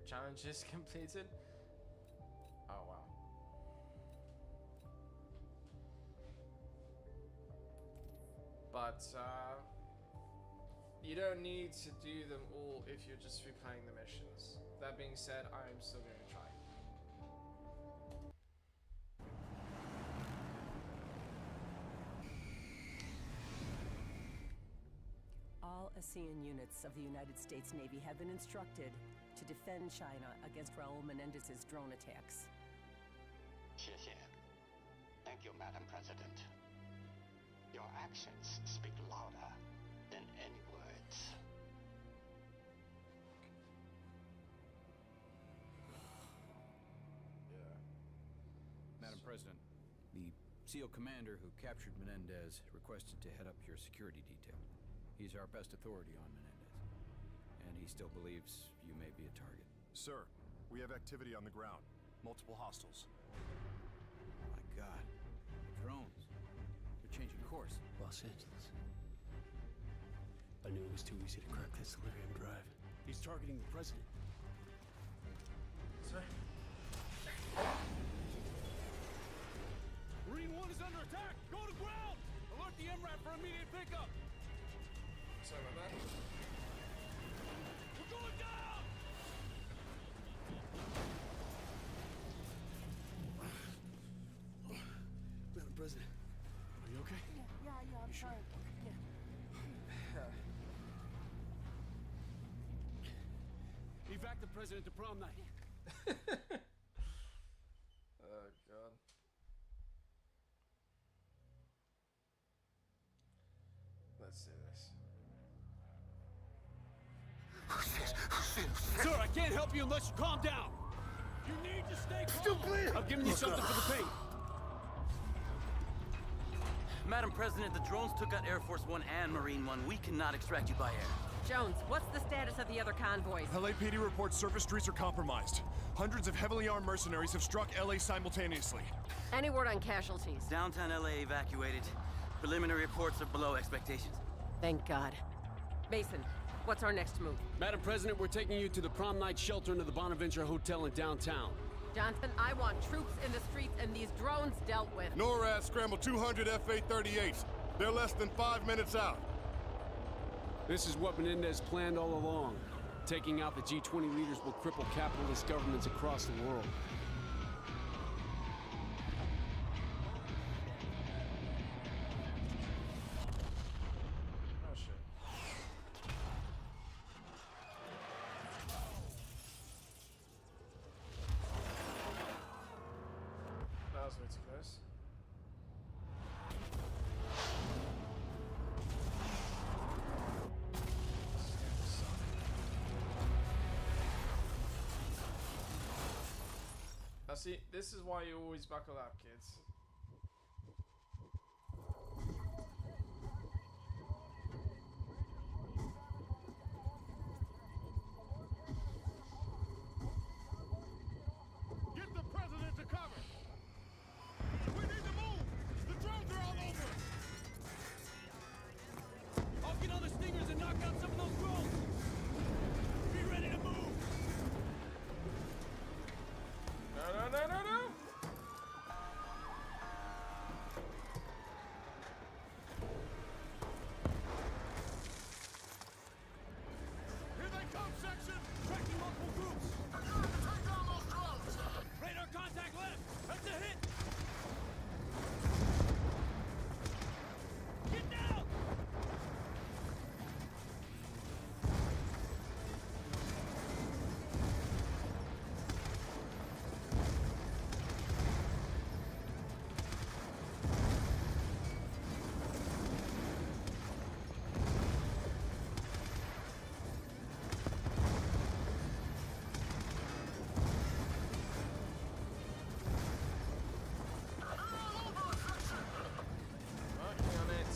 challenges completed. Oh wow. But you don't need to do them all if you're just replaying the missions. That being said, I am still going to try. All ASEAN units of the United States Navy have been instructed to defend China against Raul Menendez's drone attacks. 谢谢. Thank you, Madam President. Your actions speak louder than any words. Madam President, the SEAL commander who captured Menendez requested to head up your security detail. He's our best authority on Menendez, and he still believes you may be a target. Sir, we have activity on the ground. Multiple hostiles. Oh my God. Drones. They're changing course. Los Angeles. I knew it was too easy to crack that Solarium drive. He's targeting the president. Sir? Marine 1 is under attack! Go to ground! Alert the MRAP for immediate pickup! Sorry about that. We're going down! Madam President, are you okay? Yeah, I'm sure? fine. Evac the president to prom night. Oh God. Let's do this. Sir, I can't help you unless you calm down. You need to stay calm. Still bleeding. I'm giving you something for the pain. Madam President, the drones took out Air Force One and Marine One. We cannot extract you by air. Jones, what's the status of the other convoys? LAPD reports surface streets are compromised. Hundreds of heavily armed mercenaries have struck LA simultaneously. Any word on casualties? Downtown LA evacuated. Preliminary reports are below expectations. Thank God. Mason, what's our next move? Madam President, we're taking you to the prom night shelter into the Bonaventure Hotel in downtown. Johnson, I want troops in the streets and these drones dealt with. NORAD scrambled 200 F-838s. They're less than 5 minutes out. This is what Menendez planned all along. Taking out the G20 leaders will cripple capitalist governments across the world. Oh shit. That was way too close. Now see, this is why you always buckle up, kids. Get the president to cover! We need to move! The drones are all over! I'll get on the stingers and knock out some of those drones! Be ready to move! No. Here they come, section! Tracking multiple groups! Take down those drones! Radar contact left! That's a hit! Get down! Working on it.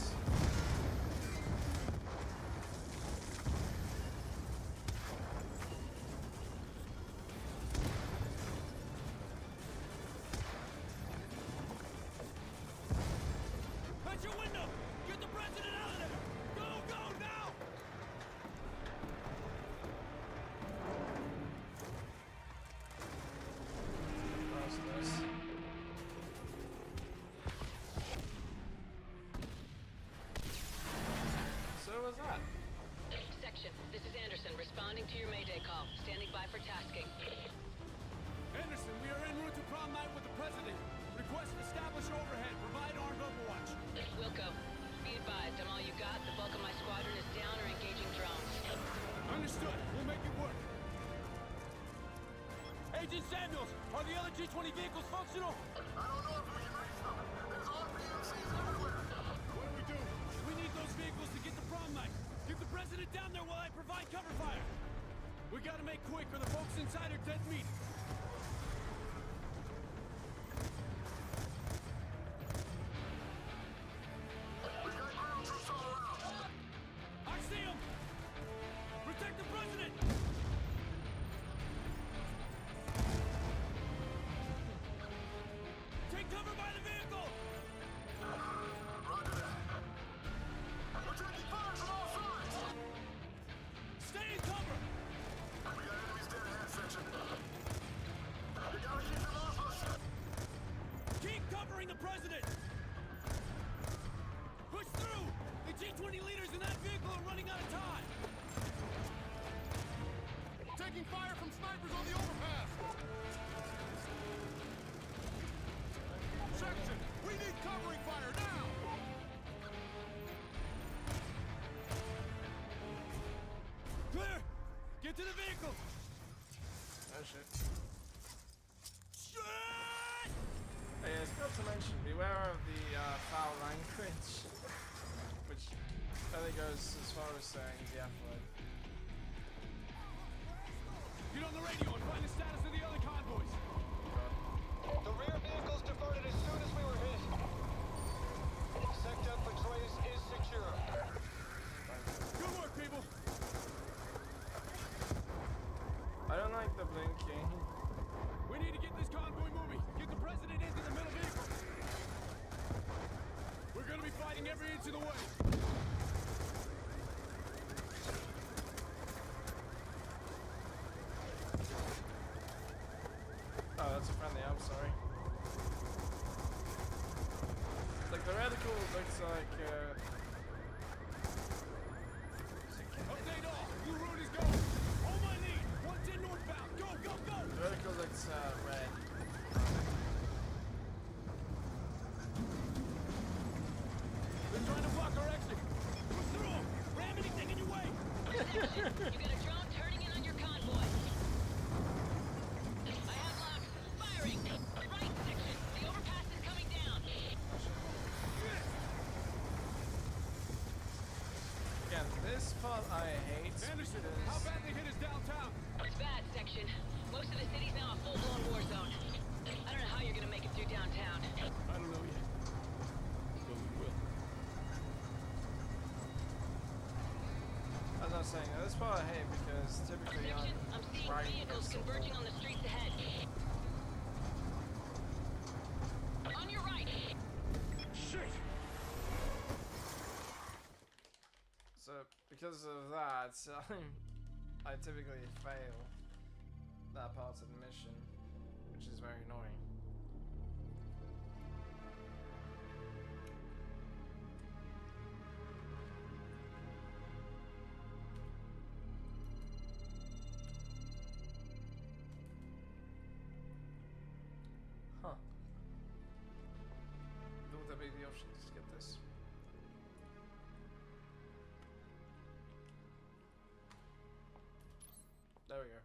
At your window! Get the president out of there! Go now! That was close. So was that. Section, this is Anderson, responding to your Mayday call. Standing by for tasking. Anderson, we are en route to prom night with the president. Request establish overhead. Provide armed overwatch. Wilco, be advised, I'm all you got. The bulk of my squadron is down or engaging drones. Understood. We'll make it work. Agent Samuels, are the other G20 vehicles functional? I don't know if we can reach them. There's RPMCs everywhere. What do we do? We need those vehicles to get to prom night. Get the president down there while I provide cover fire. We gotta make quick or the folks inside are dead meat. We've got ground troops all around. I see them! Protect the president! Take cover by the vehicle! Roger that. We're taking fire from all sides! Stay in cover! We got enemies dead ahead, section. You gotta keep them off us! Keep covering the president! Push through! The G20 leaders in that vehicle are running out of time! Taking fire from snipers on the overpass! Section, we need covering fire now! Clear! Get to the vehicle! Oh shit. Shit! Hey, it's got to mention, beware of the foul language. Which I think goes as far as saying the F word. Get on the radio and find the status of the other convoys! The rear vehicles diverted as soon as we were hit. Sector Petraeus is secure. Good work, people. I don't like the blinking. We need to get this convoy moving. Get the president into the middle vehicle. We're gonna be fighting every inch of the way. Oh, that's a friendly, I'm sorry. Like, the reticle looks like, Update all! Blue route is going! Hold my lead! 110 northbound! Go, go, go! the reticle looks, red. They're trying to block our exit! Push through them! Ram anything in your way! Section, you got a drone turning in on your convoy. I have locks. Firing! Right, section! The overpass is coming down! Again, this part I hate. Anderson, how bad they hit us downtown? It's bad, section. Most of the city's now a full-blown war zone. I don't know how you're gonna make it through downtown. I don't know yet. But we will. As I was saying, this part I hate because typically Section, I'm seeing right vehicles against the converging wall. on the streets ahead. On your right! Shit! So, because of that, I typically fail that part of the mission, which is very annoying. Huh. Would there be the option to get this? There we go.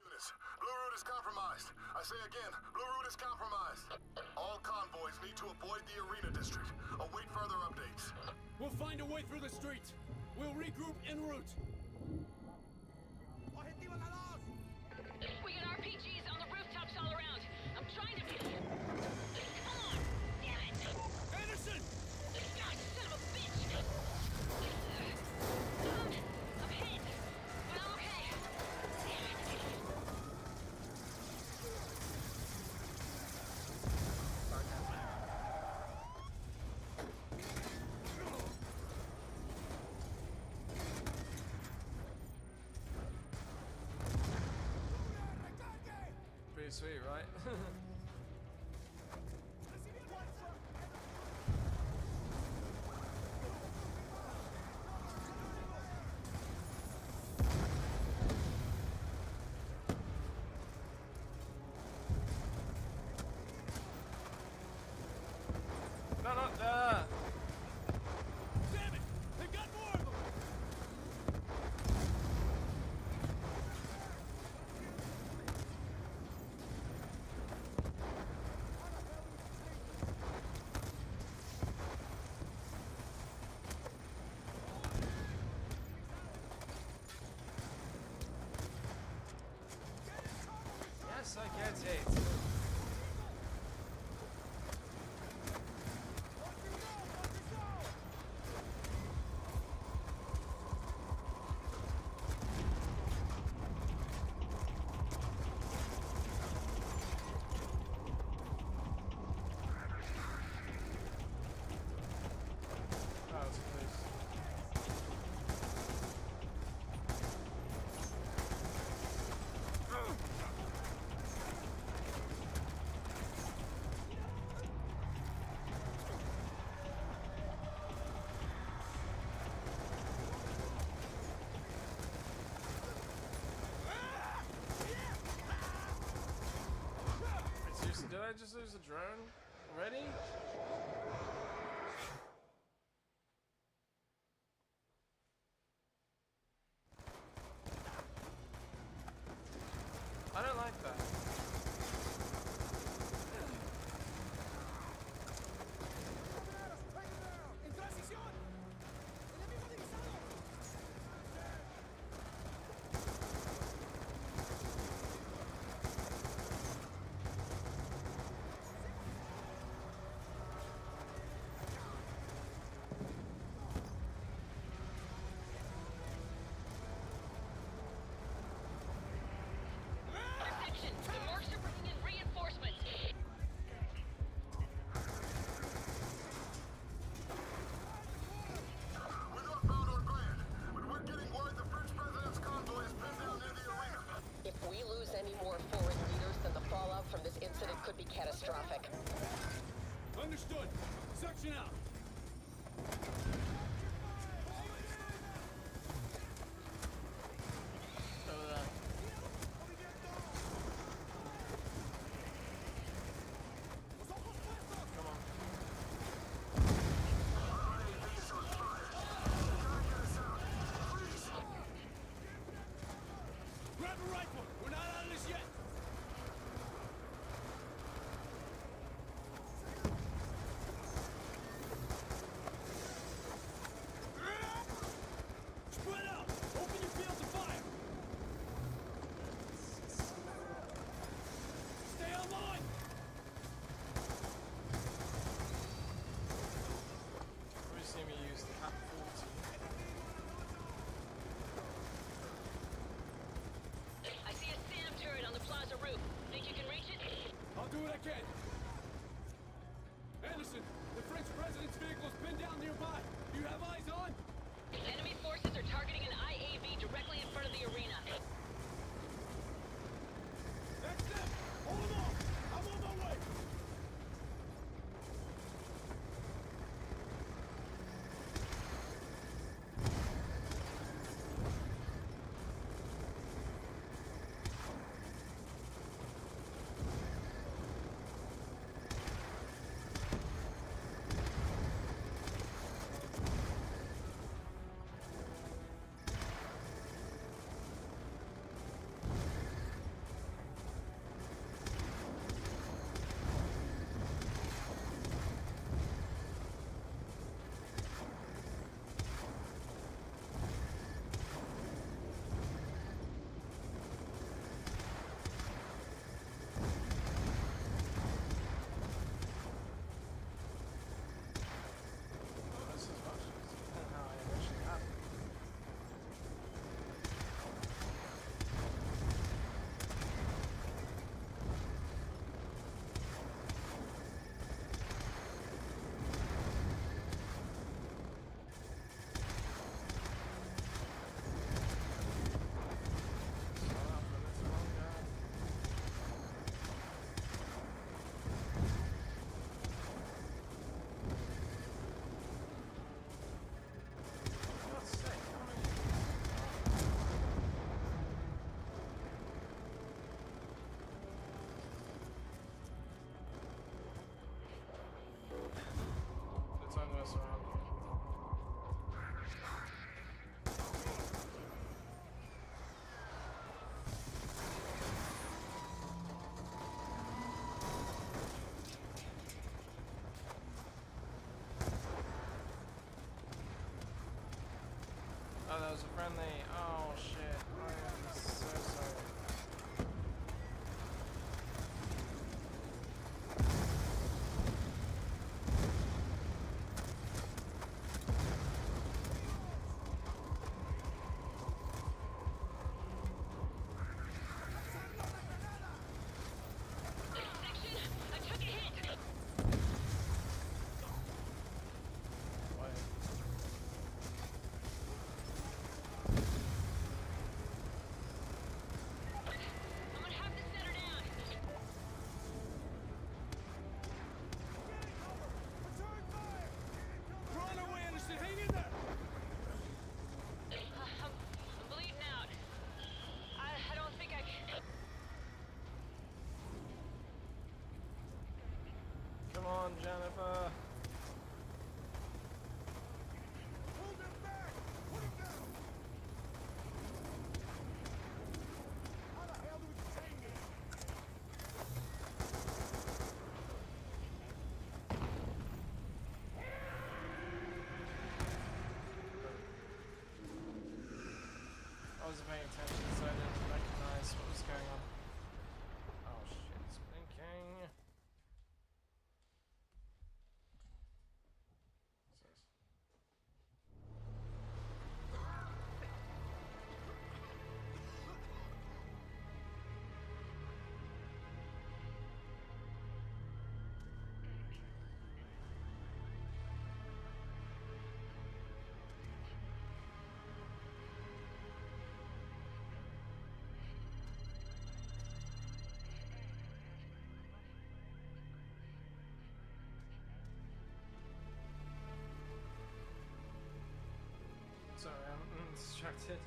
Units, Blue Route is compromised. I say again, Blue Route is compromised. All convoys need to avoid the arena district. Await further updates. We'll find a way through the streets. We'll regroup en route. We got RPGs on the rooftops all around. I'm trying to... Come on! Damn it! Anderson! God, son of a bitch! I'm hit, but I'm okay. Damn it! Pretty sweet, right? No, not there! Damn it! They got more of them! Yes, I get it. Oh, it's close. Wait, seriously, did I just lose the drone already? I don't like that. ¡En transición! ¡Enemigo divisado! I can. Anderson, the French president's vehicle is pinned down nearby. Do you have eyes on? Enemy forces are targeting an IAV directly in front of the arena. That's them! Hold them off! I'm on my way! Oh, that was a friendly. Oh shit. I am so sorry. Come on, Jennifer. Hold him back! Put him down! How the hell do we contain this? I wasn't paying attention, so I didn't recognize what was going on. Oh shit, it's blinking. Sorry, I'm distracted.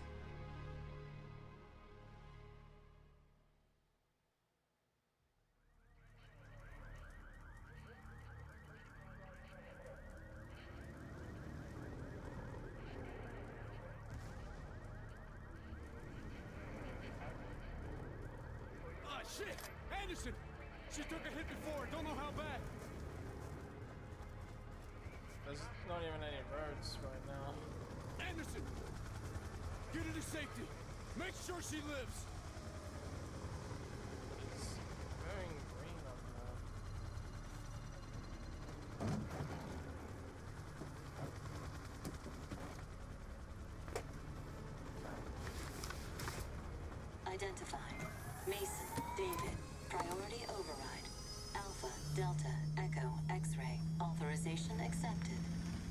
Ah, shit! Anderson! She took a hit before, don't know how bad. There's not even any roads right now. Anderson! Get her to safety! Make sure she lives! It's going green on there. Identified. Mason, David. Priority override. Alpha, Delta, Echo, X-ray. Authorization accepted.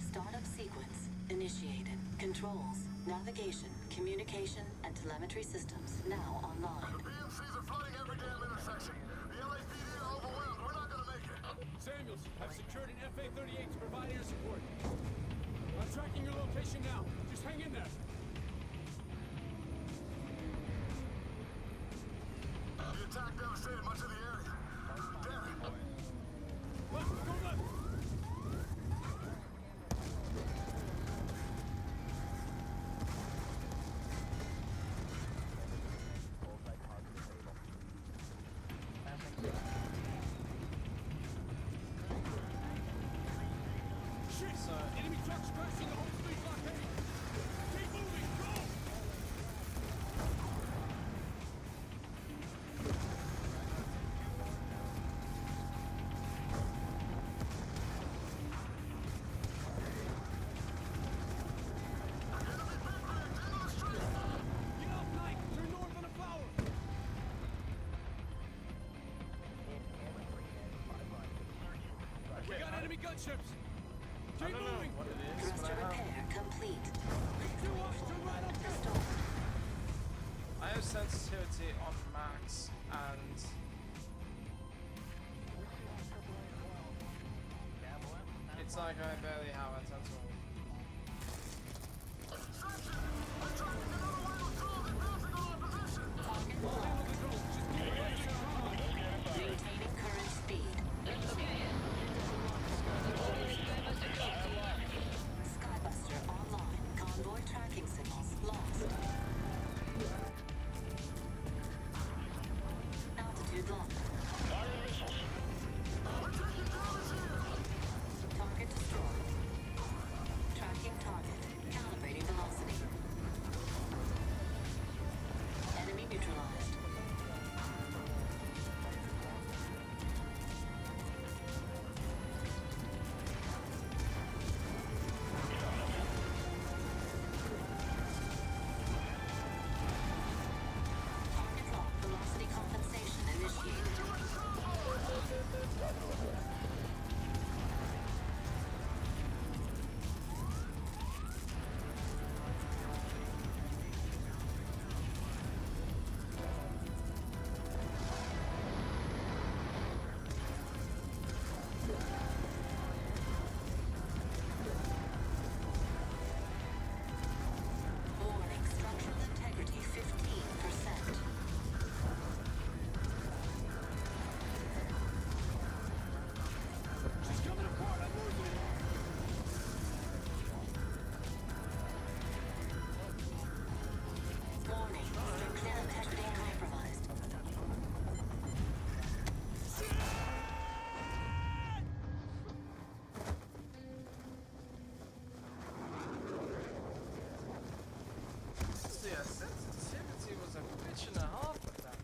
Startup sequence initiated. Controls, navigation, communication, and telemetry systems now online. The PMCs are flooding every damn intersection. The LAPD are overwhelmed. We're not gonna make it. Samuels, I've secured an FA-38 to provide air support. I'm tracking your location now. Just hang in there. The attack devastated much of the area. Damn it. Left, go left. Enemy trucks crashing the whole street blockade! Keep moving! Go! Get off Knight! Turn north on a flower! We got enemy gunships! I don't know what it is, but I have... Complete. I have sensitivity on max, and... it's like I barely have it at all. Maintaining current speed. Skybuster online. Convoy tracking signals lost. Altitude locked. Target destroyed. Tracking target. Calibrating velocity. Enemy neutralized. Target lock. Velocity compensation initiated. Warning, structural integrity 15%. She's coming apart! I'm losing! Warning, structural integrity compromised. So yeah, sensitivity was a bitch and a half with that.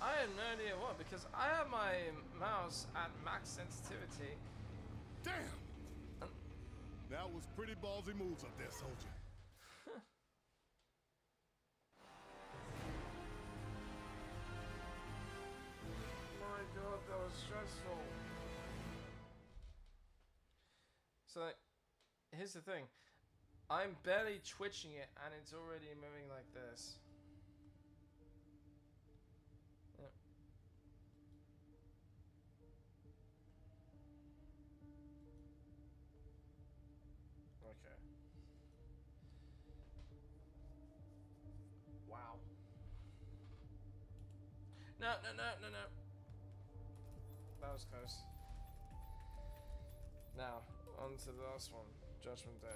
I have no idea what, because I have my mouse at max sensitivity. Damn! That was pretty ballsy moves up there, soldier. My god, that was stressful. So like, here's the thing. I'm barely twitching it and it's already moving like this. Yep. Okay. Wow. No. That was close. Now, on to the last one. Judgment Day.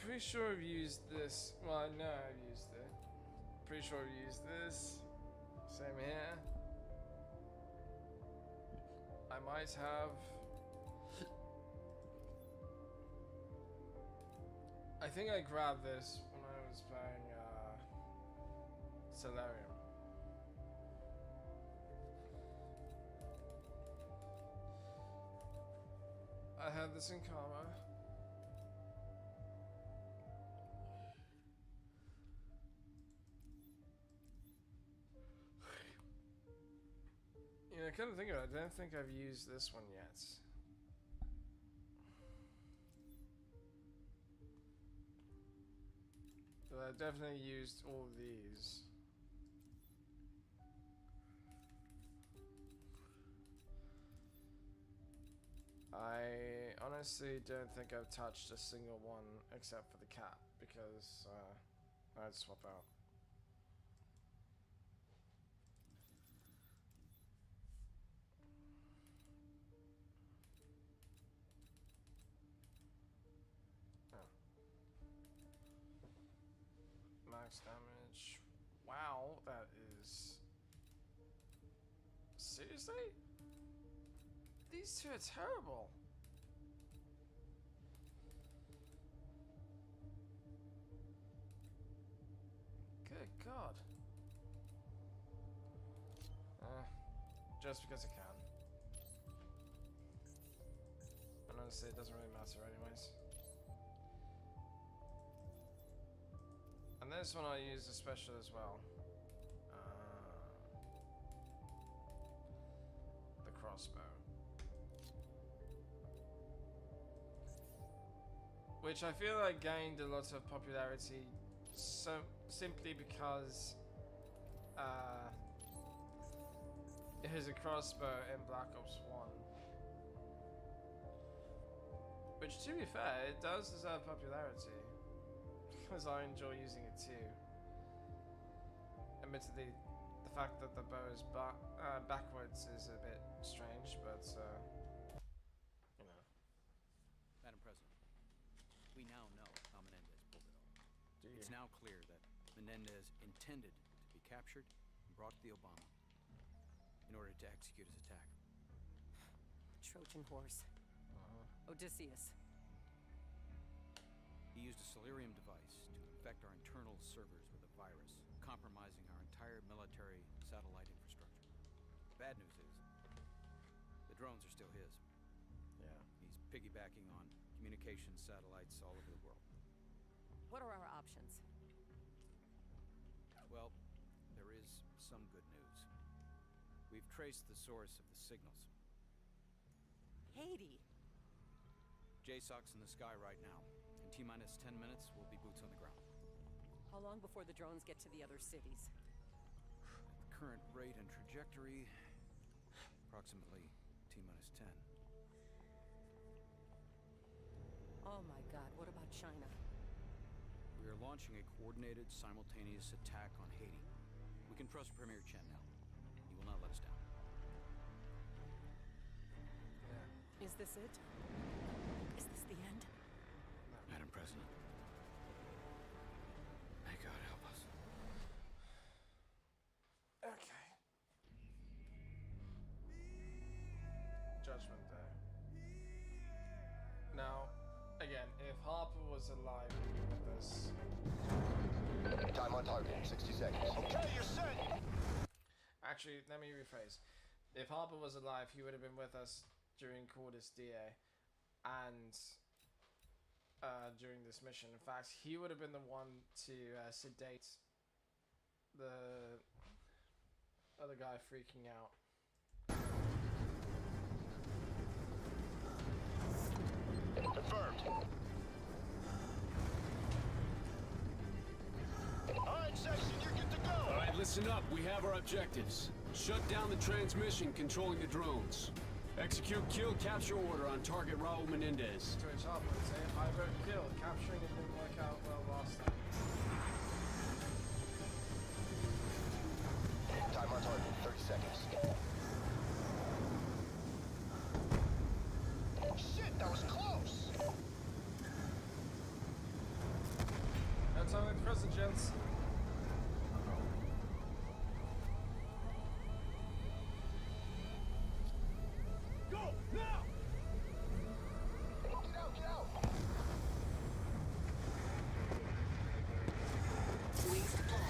Pretty sure I've used this. Well, I know I've used it. Pretty sure I've used this. Same here. I might have. I think I grabbed this when I was playing Solarium. I had this in karma. You know, I couldn't think of it. I don't think I've used this one yet. But I definitely used all of these. I honestly don't think I've touched a single one except for the cap because I'd swap out. Max damage. Wow, that is... Seriously? These two are terrible. Good God. Just because I can. And honestly, it doesn't really matter anyways. And this one I use a special as well. The crossbow. Which I feel like gained a lot of popularity simply because it is a crossbow in Black Ops 1. Which, to be fair, it does deserve popularity. Because I enjoy using it too. Admittedly, the fact that the bow is backwards is a bit strange, but you know. Madam President, we now know how Menendez pulled it off. It's now clear that Menendez intended to be captured and brought to the Obama in order to execute his attack. Trojan horse. Odysseus. He used a Solarium device to infect our internal servers with a virus, compromising our entire military satellite infrastructure. The bad news is, the drones are still his. Yeah. He's piggybacking on communication satellites all over the world. What are our options? Well, there is some good news. We've traced the source of the signals. Haiti! JSOC's in the sky right now. In T-minus 10 minutes, we'll be boots on the ground. How long before the drones get to the other cities? At the current rate and trajectory, approximately T-minus 10. Oh my God, what about China? We are launching a coordinated, simultaneous attack on Haiti. We can trust Premier Chen now. He will not let us down. Yeah. Is this it? Is this the end? Madam President, may God help us. Okay. Judgment Day. Now, again, if Harper was alive, he'd be with us. Time on target, 60 seconds. Okay, you're set! Actually, let me rephrase. If Harper was alive, he would have been with us during Cordis DA and during this mission. In fact, he would have been the one to sedate the other guy freaking out. Confirmed. Alright, section, you're good to go! Alright, listen up. We have our objectives. Shut down the transmission controlling the drones. Execute kill capture order on target Raul Menendez. To which Harper would say, I vote kill. Capturing it didn't work out well last time. Time on target, 30 seconds. Oh shit, that was close! No time like the present, gents. Go, now! Get out, get out! Wings deployed.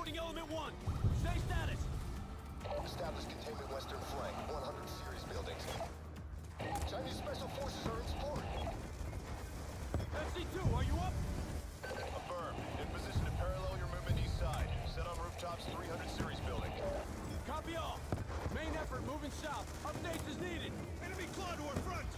Reporting Element 1. Stay status. Establish containment western flank, 100 series buildings. Chinese special forces are in support. FC2, are you up? Affirm. In position to parallel your movement east side. Set on rooftops, 300 series building. Copy all. Main effort moving south. Updates as needed. Enemy claw to our front.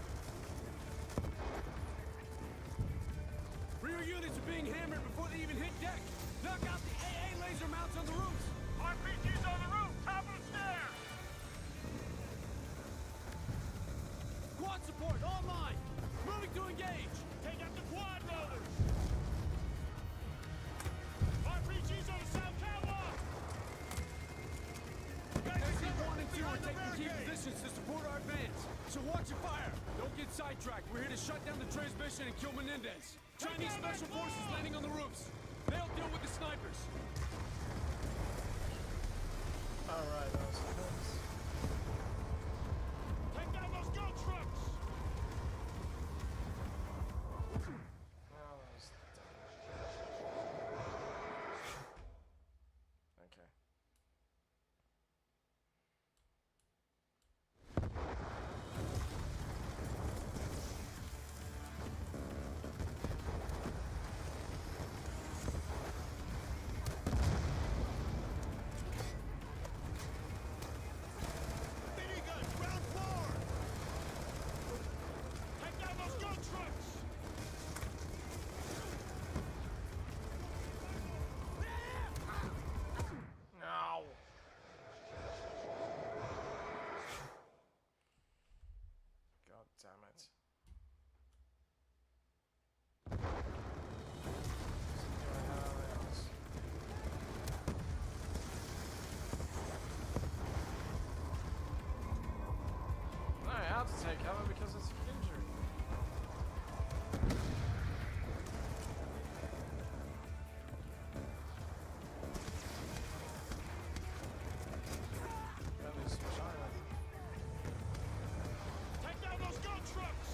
Rear units are being hammered before they even hit deck. Knock out the AA laser mounts on the roofs. RPGs on the roof, top of the stairs. Quad support online. Moving to engage. Take out the quad loaders. RPGs on the south catwalk. SC1 and 2 are taking key positions to support our advance. So watch your fire. Don't get sidetracked. We're here to shut down the transmission and kill Menendez. Chinese special forces landing on the roofs. They'll deal with the snipers. Alright, that was close. Take down those gun trucks! Okay. To take cover because it's injured. That is China. Take down those gun trucks!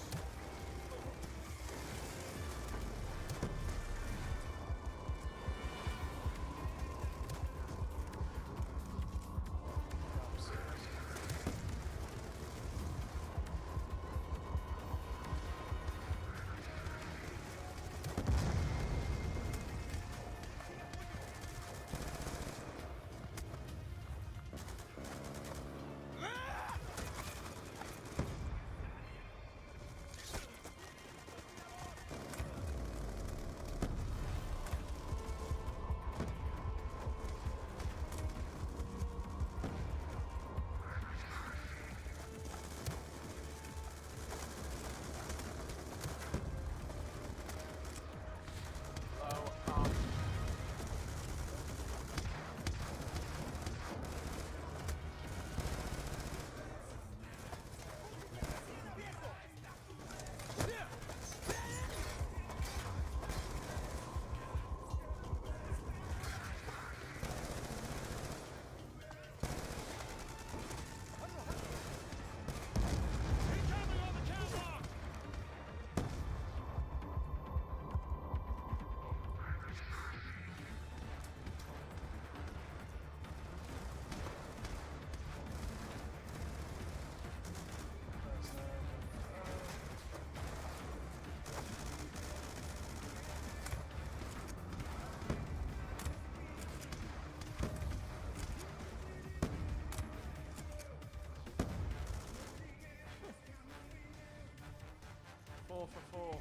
For 4.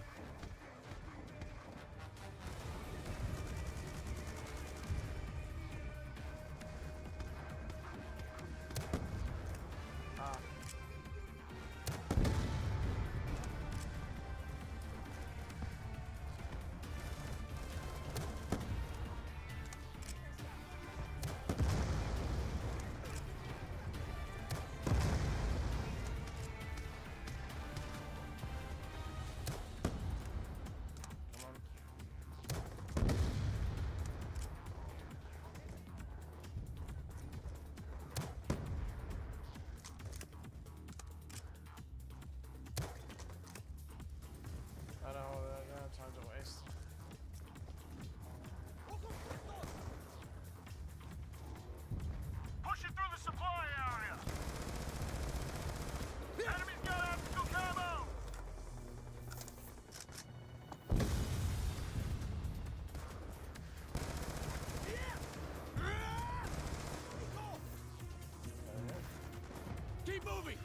Keep moving!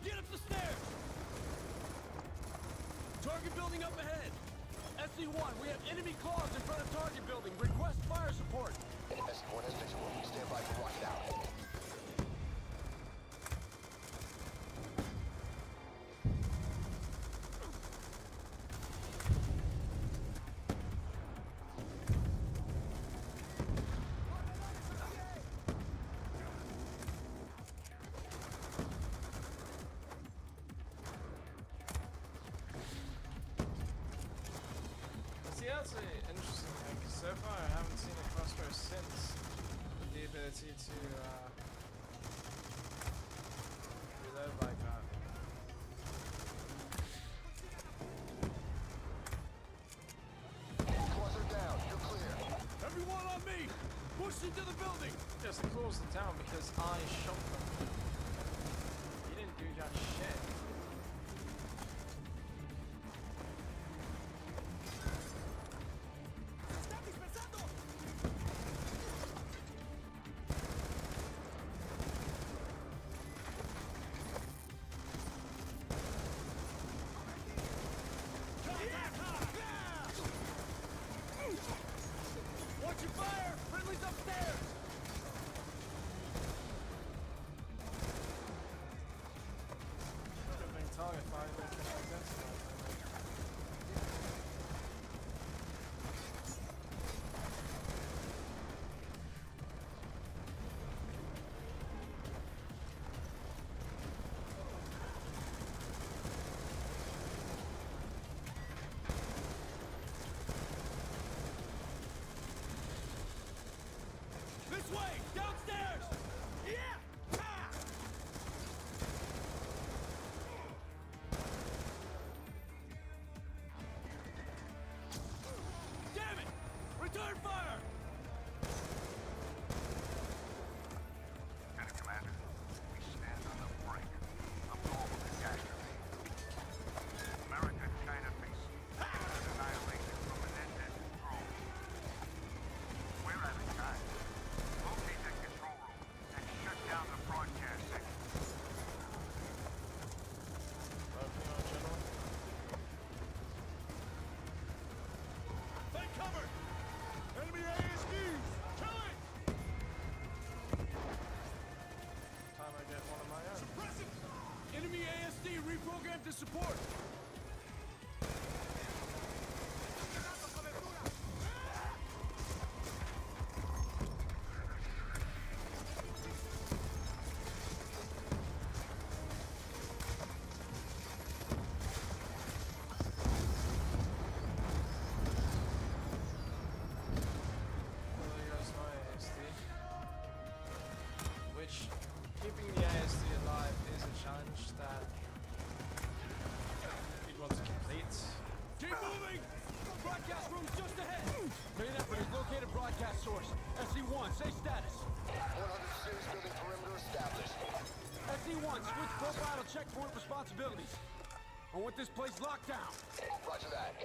Get up the stairs! Target building up ahead! SC-1, we have enemy claws in front of target building. Request fire support. SC-1 has visual. Stand by for rocket out. See, that's an interesting thing, 'cause so far I haven't seen a crossbow since with the ability to reload like that. Claws are down. You're clear. Everyone on me! Push into the building! Yes, they closed the town because I shot them. You didn't do jack shit. Watch your fire! Friendly's upstairs! Good thing target fire they can identify. This way! Downstairs! Yeah! Ah! Damn it! Return fire! Lieutenant Commander, we stand on the brink of global catastrophe. America and China face annihilation from Menendez's drone. We're out of time. Locate that control room and shut down the broadcast section. Take cover! Enemy ASDs! Kill it! Time I get one of my own. Suppress it! Enemy ASD reprogrammed to support! Well, there goes my ASD. Which, keeping the ASD alive is a challenge that you'd want to complete. Keep moving! Broadcast room's just ahead! Main effort has located broadcast source. SC-1, say status. 100 series building perimeter established. SC-1, switch profile to checkpoint responsibilities. I want this place locked down. Roger that.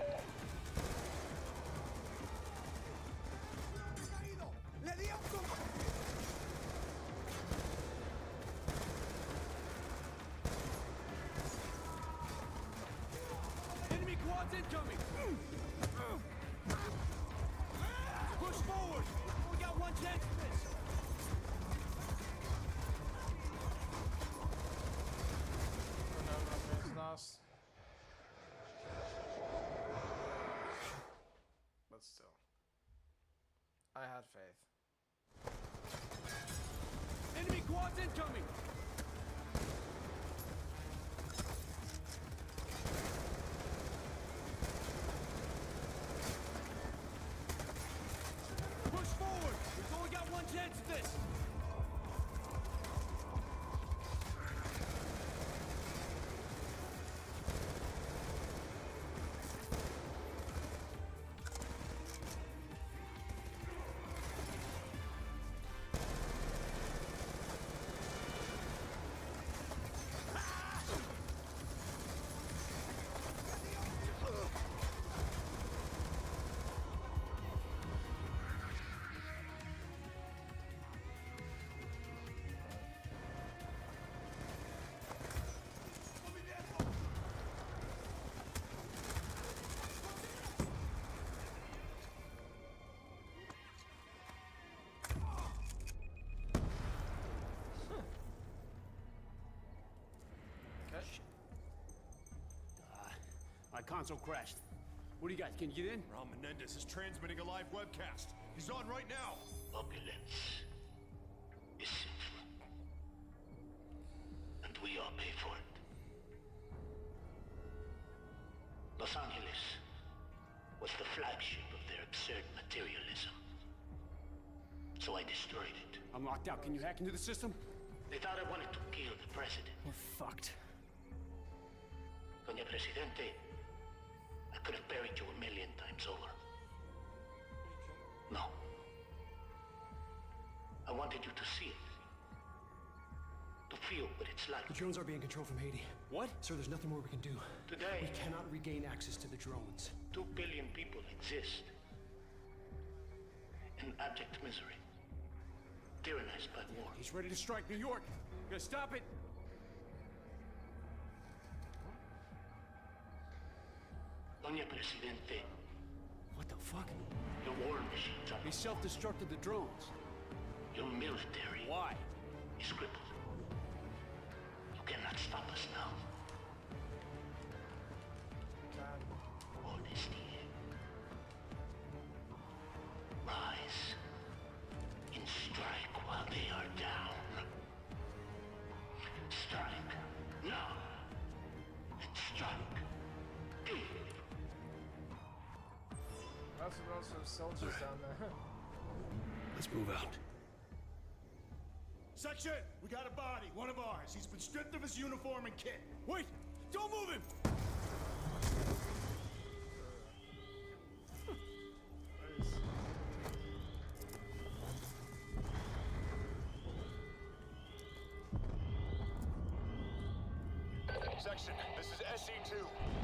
¡Le di a un Enemy quads incoming! Push forward! We got one chance at this! No, nothing's lost. But still. I had faith. Enemy quads incoming! Push forward! We've only got one chance at this! console crashed. What do you got? Can you get in? Raul Menendez is transmitting a live webcast. He's on right now. Opulence is sinful. And we all pay for it. Los Angeles was the flagship of their absurd materialism. So I destroyed it. I'm locked out. Can you hack into the system? They thought I wanted to kill the president. We're fucked. Doña Presidente, I could have buried you 1,000,000 times over. No. I wanted you to see it. To feel what it's like. The drones are being controlled from Haiti. What? Sir, there's nothing more we can do. Today, we cannot regain access to the drones. 2 billion people exist in abject misery, tyrannized by war. He's ready to strike New York. You gonna stop it? Doña Presidente. What the fuck? Your war machines are... He self-destructed the drones. Your military... Why? ...is crippled. You cannot stop us now. Honesty. Rise. And strike while they are down. Strike. Now. And strike. Lots of soldiers down there. Let's move out. Section, we got a body, one of ours. He's been stripped of his uniform and kit. Wait! Don't move him! Section, this is SE2.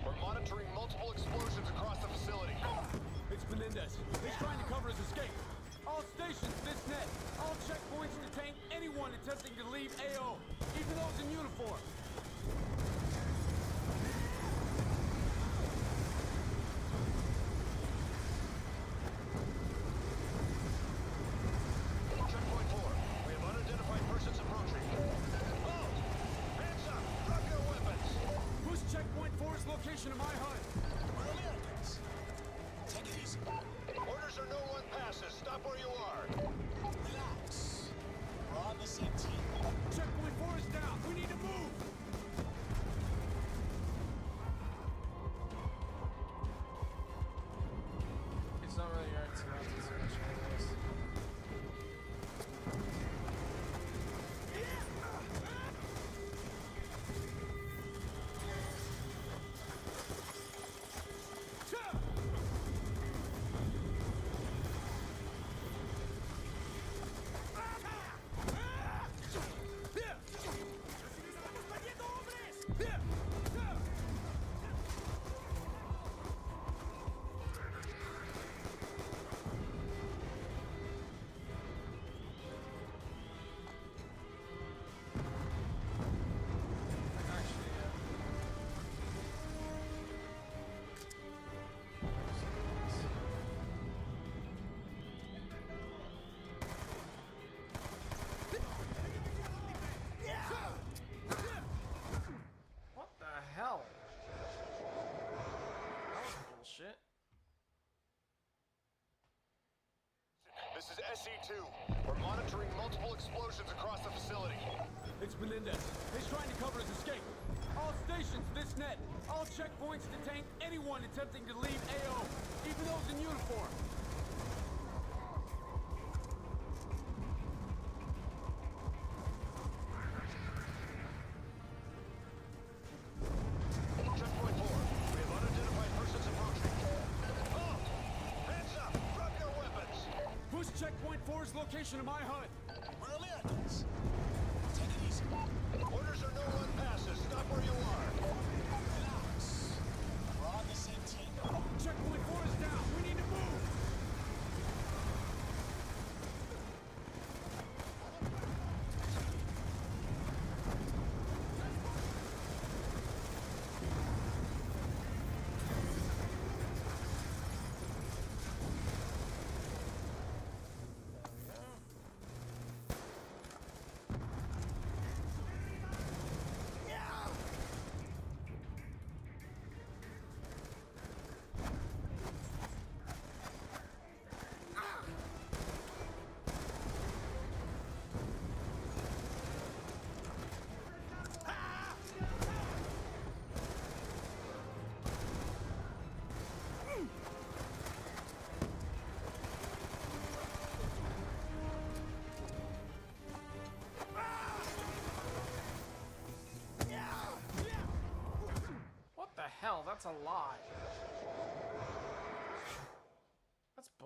We're monitoring multiple explosions across the facility. It's Menendez. He's trying to cover his escape. All stations, this net. All checkpoints detain anyone attempting to leave AO, even those in uniform. Checkpoint 4. We have unidentified persons approaching. Oh! Hands up! Drop your weapons! Who's checkpoint 4's location of my HUD? We're Americans. Take it easy. Orders are no one passes. Stop where you are. Relax. We're on the same team. Checkpoint 4 is down. We need to move. It's not really your to mount too much anyways. What the hell? That was bullshit. This is SE2. We're monitoring multiple explosions across the facility. It's Menendez. He's trying to cover his escape. All stations, this net. All checkpoints detain anyone attempting to leave AO, even those in uniform. Checkpoint 4. We have unidentified persons approaching. Oh! Hands up! Drop your weapons! Who's checkpoint 4's location of my HUD? We're Americans. Take it easy. Orders are no one passes. Stop where you are. Relax. We're on the same team. Checkpoint 4 is down. We need to move.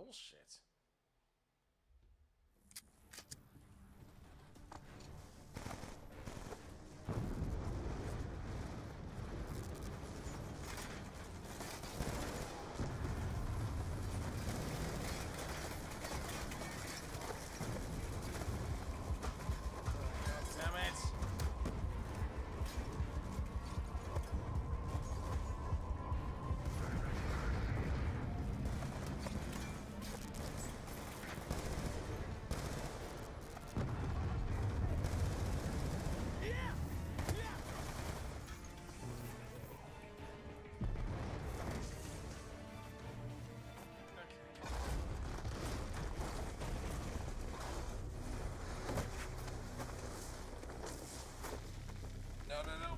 bullshit. Damn it. No, no, no.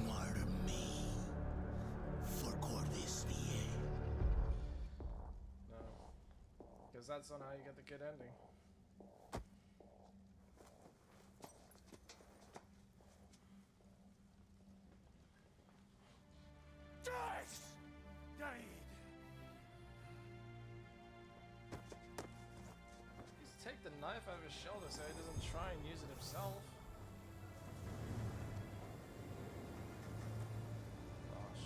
Martyr me for Corvus VA. No. Because that's not how you get the good ending. He's take the knife out of his shoulder so he doesn't try and use it himself. Gosh.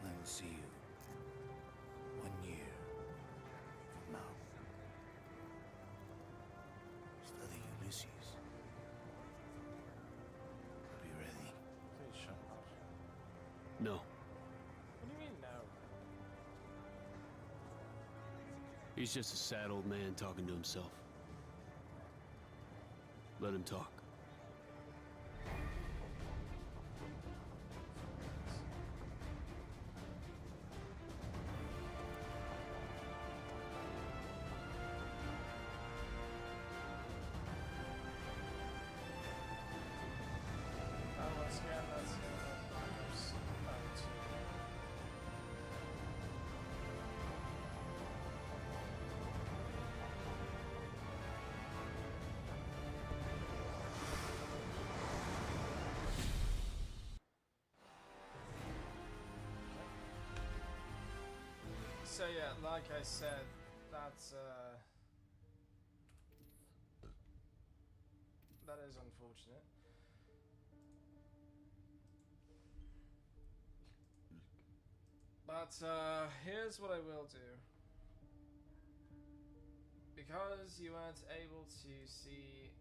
I will see you 1 year from now. Study Ulysses. Be ready. Please shut up. No. What do you mean no? He's just a sad old man talking to himself. Let him talk. Once again, that's backups. So yeah, like I said, that's that is unfortunate. But here's what I will do. Because you weren't able to see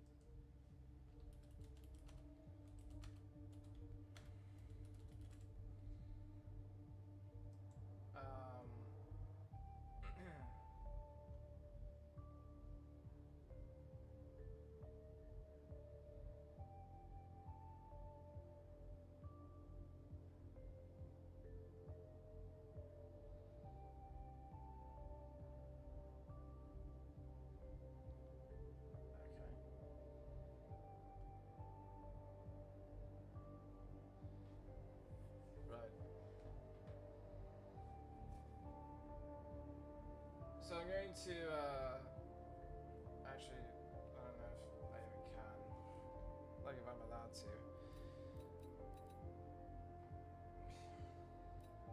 so I'm going to, actually, I don't know if I even can, like if I'm allowed to.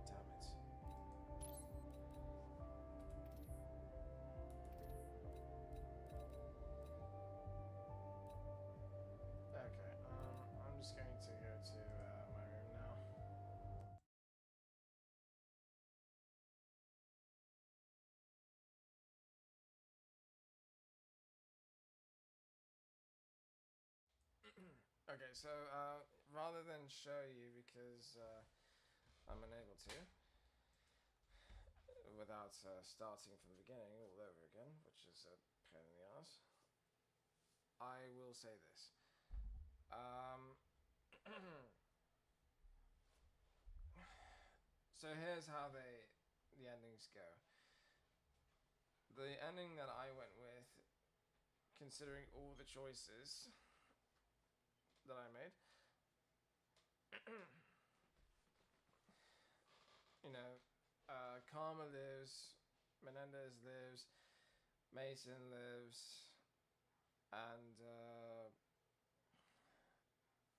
Damn it. Okay, I'm just going to go to, Okay, so rather than show you, because I'm unable to, without starting from the beginning all over again, which is a pain in the ass, I will say this. So here's how the endings go. The ending that I went with, considering all the choices that I made, you know, Karma lives, Menendez lives, Mason lives, and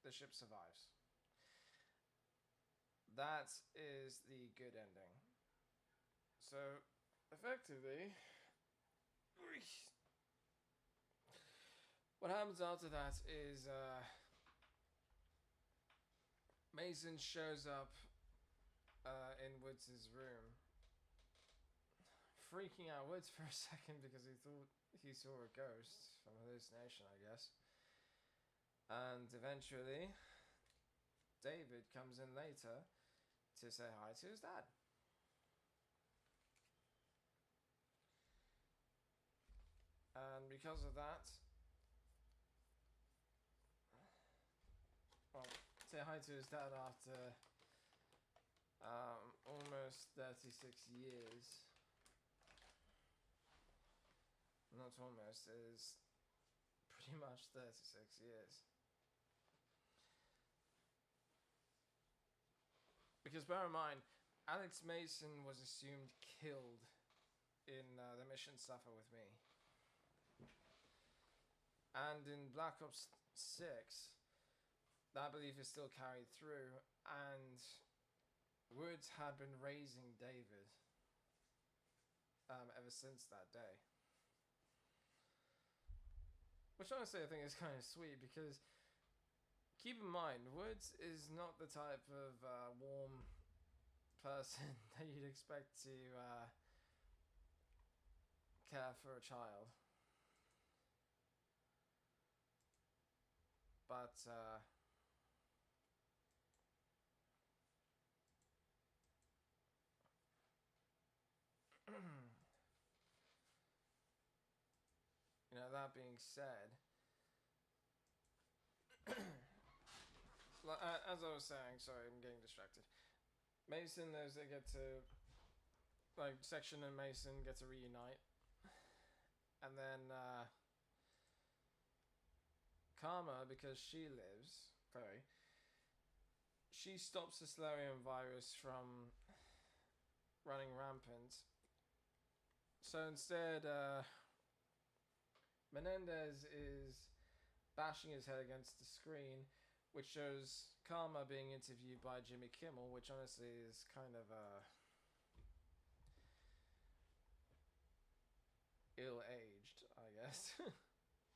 the ship survives. That is the good ending. So, effectively, what happens after that is Mason shows up in Woods' room, freaking out Woods for a second because he thought he saw a ghost from hallucination, I guess. And eventually, David comes in later to say hi to his dad. And because of that, well, say hi to his dad after almost 36 years. Not almost, it is pretty much 36 years. Because bear in mind, Alex Mason was assumed killed in the mission Suffer With Me. And in Black Ops 6, that belief is still carried through, and Woods had been raising David ever since that day. Which honestly I think is kind of sweet, because keep in mind, Woods is not the type of warm person that you'd expect to care for a child. But you know, that being said, as I was saying, sorry, I'm getting distracted. Mason, those that get to, like, Section and Mason get to reunite, and then Karma, because she lives, Chloe, she stops the Solarium virus from running rampant. So instead, Menendez is bashing his head against the screen, which shows Karma being interviewed by Jimmy Kimmel, which honestly is kind of ill-aged, I guess,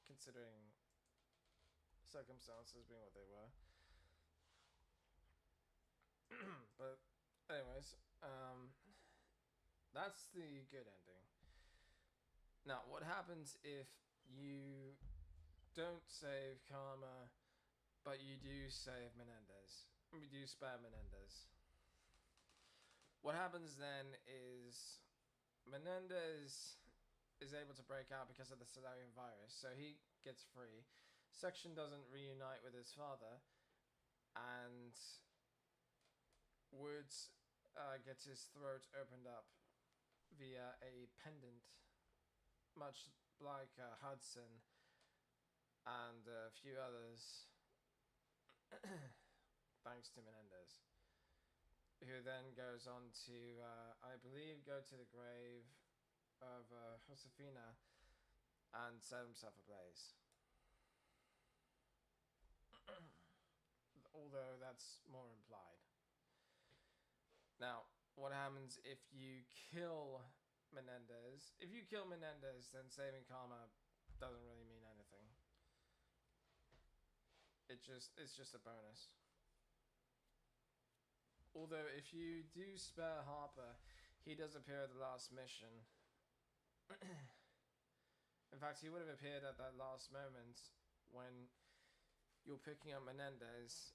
considering circumstances being what they were. But anyways, that's the good ending. Now, what happens if you don't save Karma, but you do save Menendez? We do spare Menendez. What happens then is Menendez is able to break out because of the Solarium virus, so he gets free. Section doesn't reunite with his father, and Woods gets his throat opened up via a pendant, much like Hudson and a few others, thanks to Menendez, who then goes on to, I believe, go to the grave of Josefina and set himself ablaze. Although that's more implied. Now, what happens if you kill Menendez? If you kill Menendez, then saving Karma doesn't really mean anything. It's just a bonus. Although if you do spare Harper, he does appear at the last mission. In fact, he would have appeared at that last moment when you're picking up Menendez.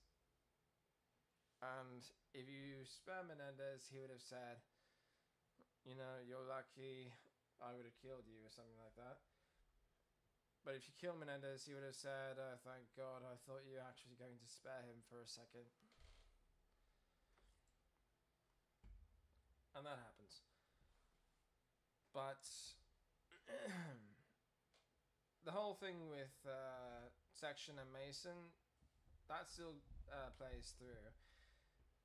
And if you spare Menendez, he would have said, you know, you're lucky, I would have killed you, or something like that. But if you kill Menendez, he would have said, oh, thank God, I thought you were actually going to spare him for a second. And that happens. But the whole thing with Section and Mason, that still plays through.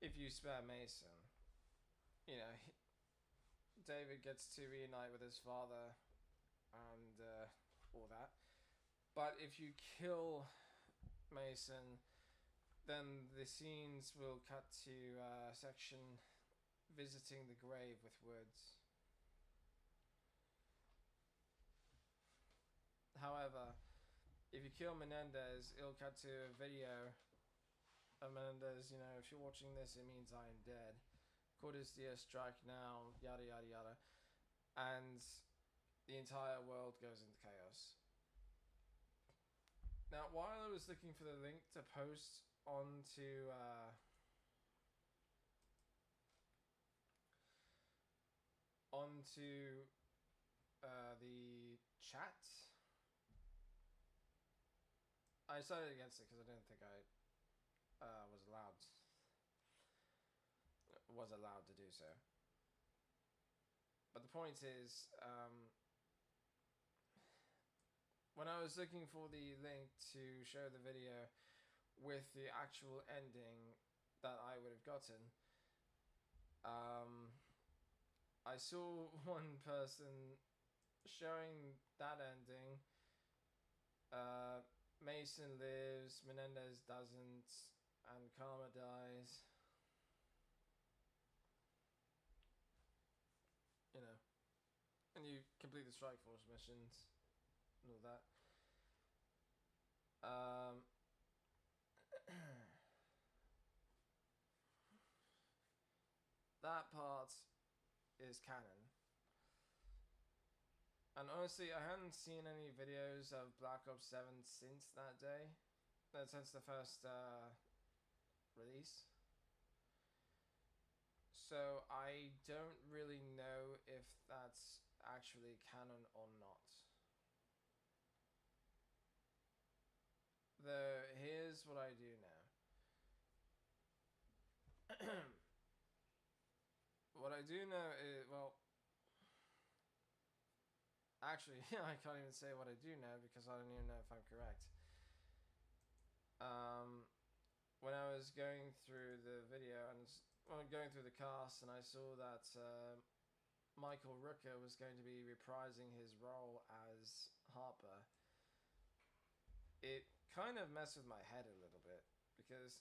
If you spare Mason, you know, David gets to reunite with his father and all that. But if you kill Mason, then the scenes will cut to Section visiting the grave with Woods. However, if you kill Menendez, it'll cut to a video of Menendez, you know, if you're watching this, it means I am dead. Cordes Diaz strike now, yada yada yada. And the entire world goes into chaos. Now, while I was looking for the link to post onto the chat, I decided against it because I didn't think I was allowed to do so. But the point is, when I was looking for the link to show the video with the actual ending that I would have gotten, I saw one person showing that ending. Mason lives, Menendez doesn't, and Karma dies. You know, and you complete the Strike Force missions and all that. That part is canon. And honestly, I hadn't seen any videos of Black Ops 7 since that day. Since the first release. So I don't really know if that's actually canon or not. Though, here's what I do know. What I do know is, well, actually, I can't even say what I do know because I don't even know if I'm correct. When I was going through the video and going through the cast, and I saw that Michael Rooker was going to be reprising his role as Harper, it kind of messed with my head a little bit because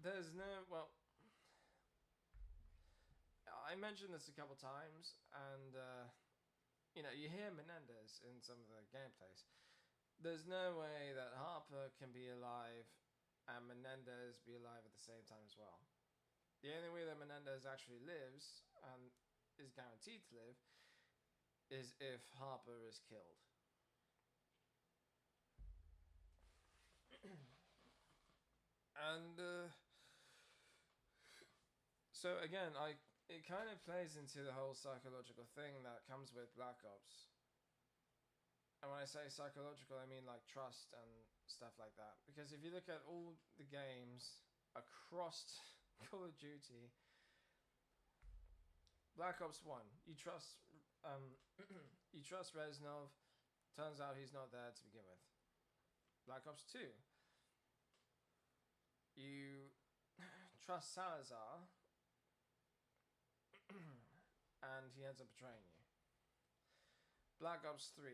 there's no, well, I mentioned this a couple times, and you know, you hear Menendez in some of the gameplays. There's no way that Harper can be alive and Menendez be alive at the same time as well. The only way that Menendez actually lives, and is guaranteed to live, is if Harper is killed. And so again, it kind of plays into the whole psychological thing that comes with Black Ops. And when I say psychological, I mean like trust and stuff like that. Because if you look at all the games across Call of Duty, Black Ops 1, you trust you trust Reznov. Turns out he's not there to begin with. Black Ops 2, you trust Salazar, and he ends up betraying you. Black Ops 3,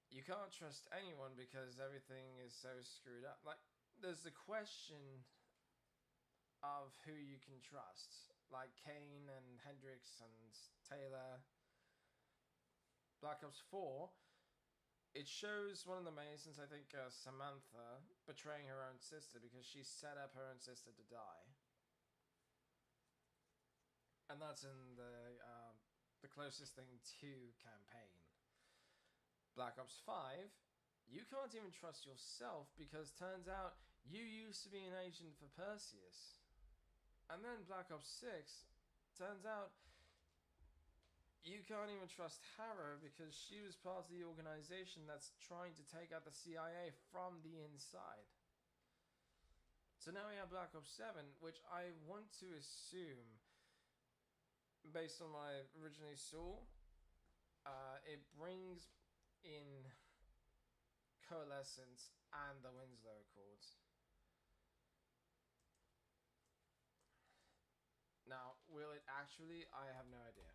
you can't trust anyone because everything is so screwed up. Like, there's the question of who you can trust, like Kane and Hendricks and Taylor. Black Ops 4, it shows one of the Masons, I think Samantha, betraying her own sister because she set up her own sister to die. And that's in the closest thing to campaign. Black Ops 5, you can't even trust yourself because turns out you used to be an agent for Perseus. And then Black Ops 6, turns out you can't even trust Harrow because she was part of the organization that's trying to take out the CIA from the inside. So now we have Black Ops 7, which I want to assume, based on what I originally saw, it brings in Coalescence and the Winslow Accords. Now, will it actually? I have no idea.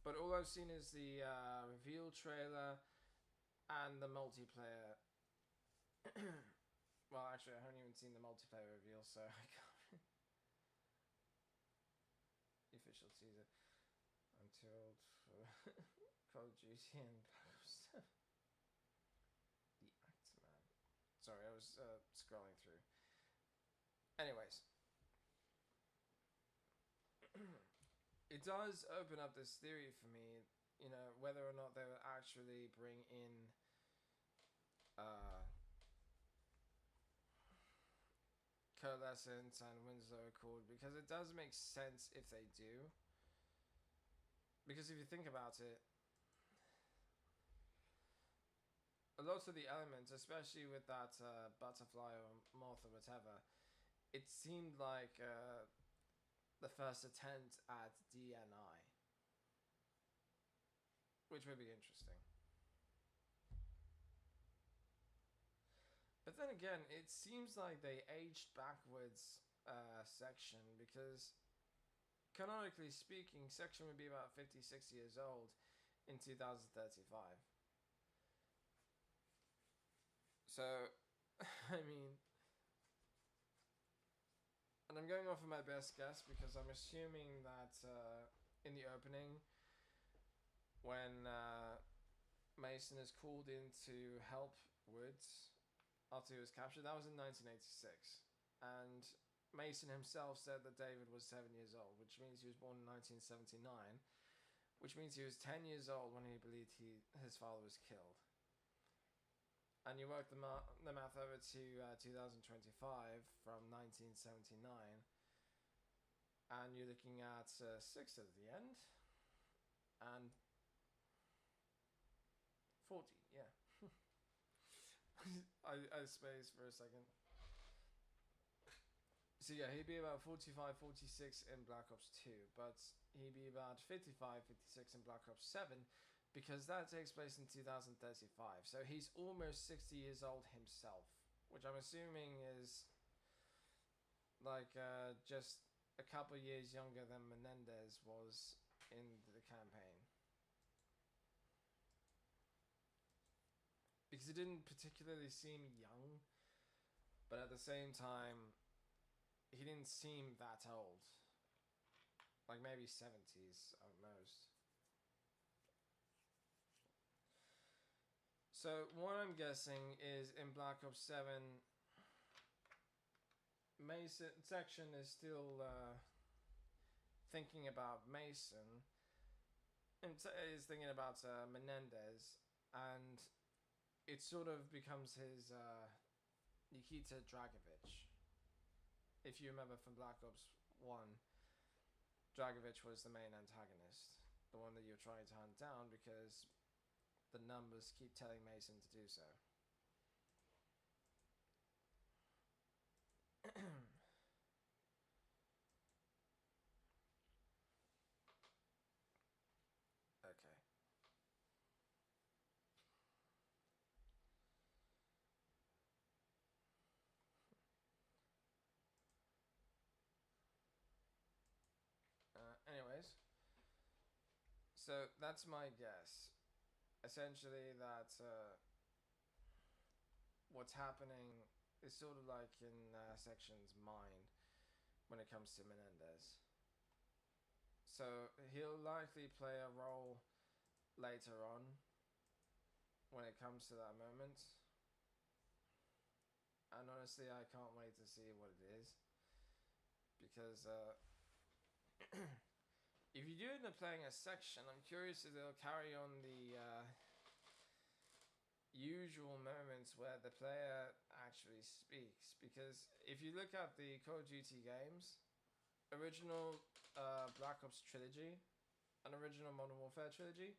But all I've seen is the reveal trailer and the multiplayer. Well, actually, I haven't even seen the multiplayer reveal, so I can't. The official teaser. I'm too old for Call of Duty and Black Ops 7. The Axeman. Sorry, I was scrolling through. Anyways. It does open up this theory for me, you know, whether or not they will actually bring in Coalescence and Winslow Accord, because it does make sense if they do. Because if you think about it, a lot of the elements, especially with that butterfly or moth or whatever, it seemed like the first attempt at DNI, which would be interesting. But then again, it seems like they aged backwards Section, because canonically speaking, Section would be about 56 years old in 2035. So, I mean, and I'm going off of my best guess because I'm assuming that in the opening, when Mason is called in to help Woods after he was captured, that was in 1986. And Mason himself said that David was 7 years old, which means he was born in 1979, which means he was 10 years old when he believed his father was killed. And you work the math over to 2025 from 1979, and you're looking at 6 at the end, and 40, yeah. I spaced for a second. So yeah, he'd be about 45, 46 in Black Ops 2, but he'd be about 55, 56 in Black Ops 7, because that takes place in 2035. So he's almost 60 years old himself, which I'm assuming is like just a couple years younger than Menendez was in the campaign. Because he didn't particularly seem young, but at the same time, he didn't seem that old. Like maybe 70s at most. So what I'm guessing is in Black Ops 7, Mason Section is still thinking about Mason, and is thinking about Menendez, and it sort of becomes his Nikita Dragovich. If you remember from Black Ops 1, Dragovich was the main antagonist, the one that you're trying to hunt down because the numbers keep telling Mason to do so. Okay. Anyways, so that's my guess. Essentially, that what's happening is sort of like in Section's mind when it comes to Menendez. So he'll likely play a role later on when it comes to that moment. And honestly, I can't wait to see what it is. Because if you do end up playing a Section, I'm curious if they'll carry on usual moments where the player actually speaks, because if you look at the Call of Duty games, original Black Ops trilogy and original Modern Warfare trilogy,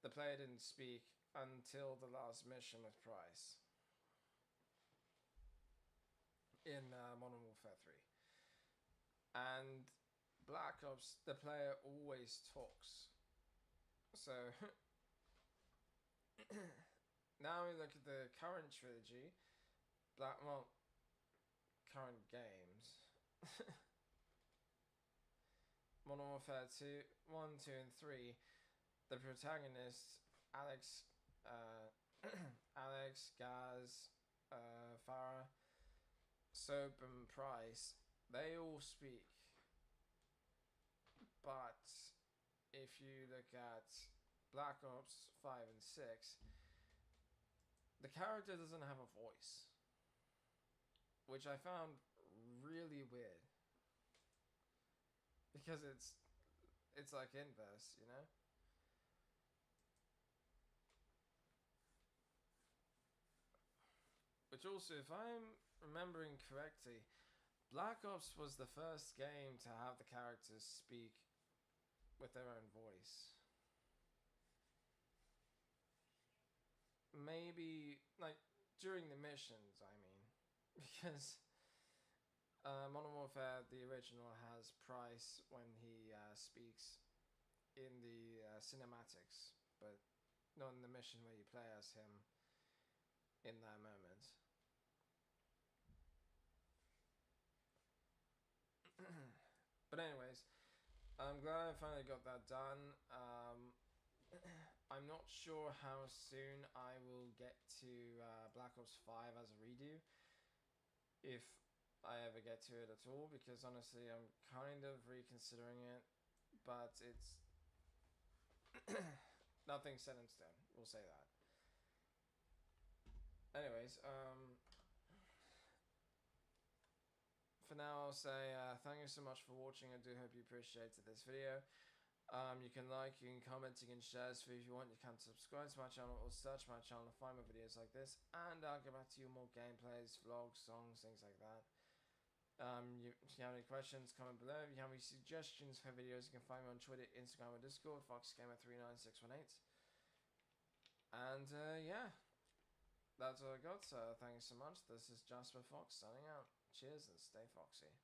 the player didn't speak until the last mission with Price in Modern Warfare 3. And Black Ops, the player always talks. So now we look at the current trilogy, current games. Modern Warfare 1, 2, and 3, the protagonists, Alex, Gaz, Farah, Soap, and Price, they all speak. But if you look at Black Ops 5 and 6, the character doesn't have a voice, which I found really weird, because it's like inverse, you know? Which also, if I'm remembering correctly, Black Ops was the first game to have the characters speak with their own voice. Maybe, like, during the missions, I mean. Because Modern Warfare, the original, has Price when he speaks in the cinematics, but not in the mission where you play as him in that moment. But anyways, I'm glad I finally got that done. I'm not sure how soon I will get to Black Ops 5 as a redo, if I ever get to it at all, because honestly I'm kind of reconsidering it, but it's nothing set in stone, we'll say that. Anyways, for now I'll say thank you so much for watching. I do hope you appreciated this video. You can like, you can comment, you can share this video if you want. You can subscribe to my channel or search my channel to find more videos like this, and I'll get back to you more gameplays, vlogs, songs, things like that. If you have any questions, comment below. If you have any suggestions for videos, you can find me on Twitter, Instagram, or Discord, FoxGamer39618. And yeah, that's all I got, so thank you so much. This is Jasper Fox signing out. Cheers and stay foxy.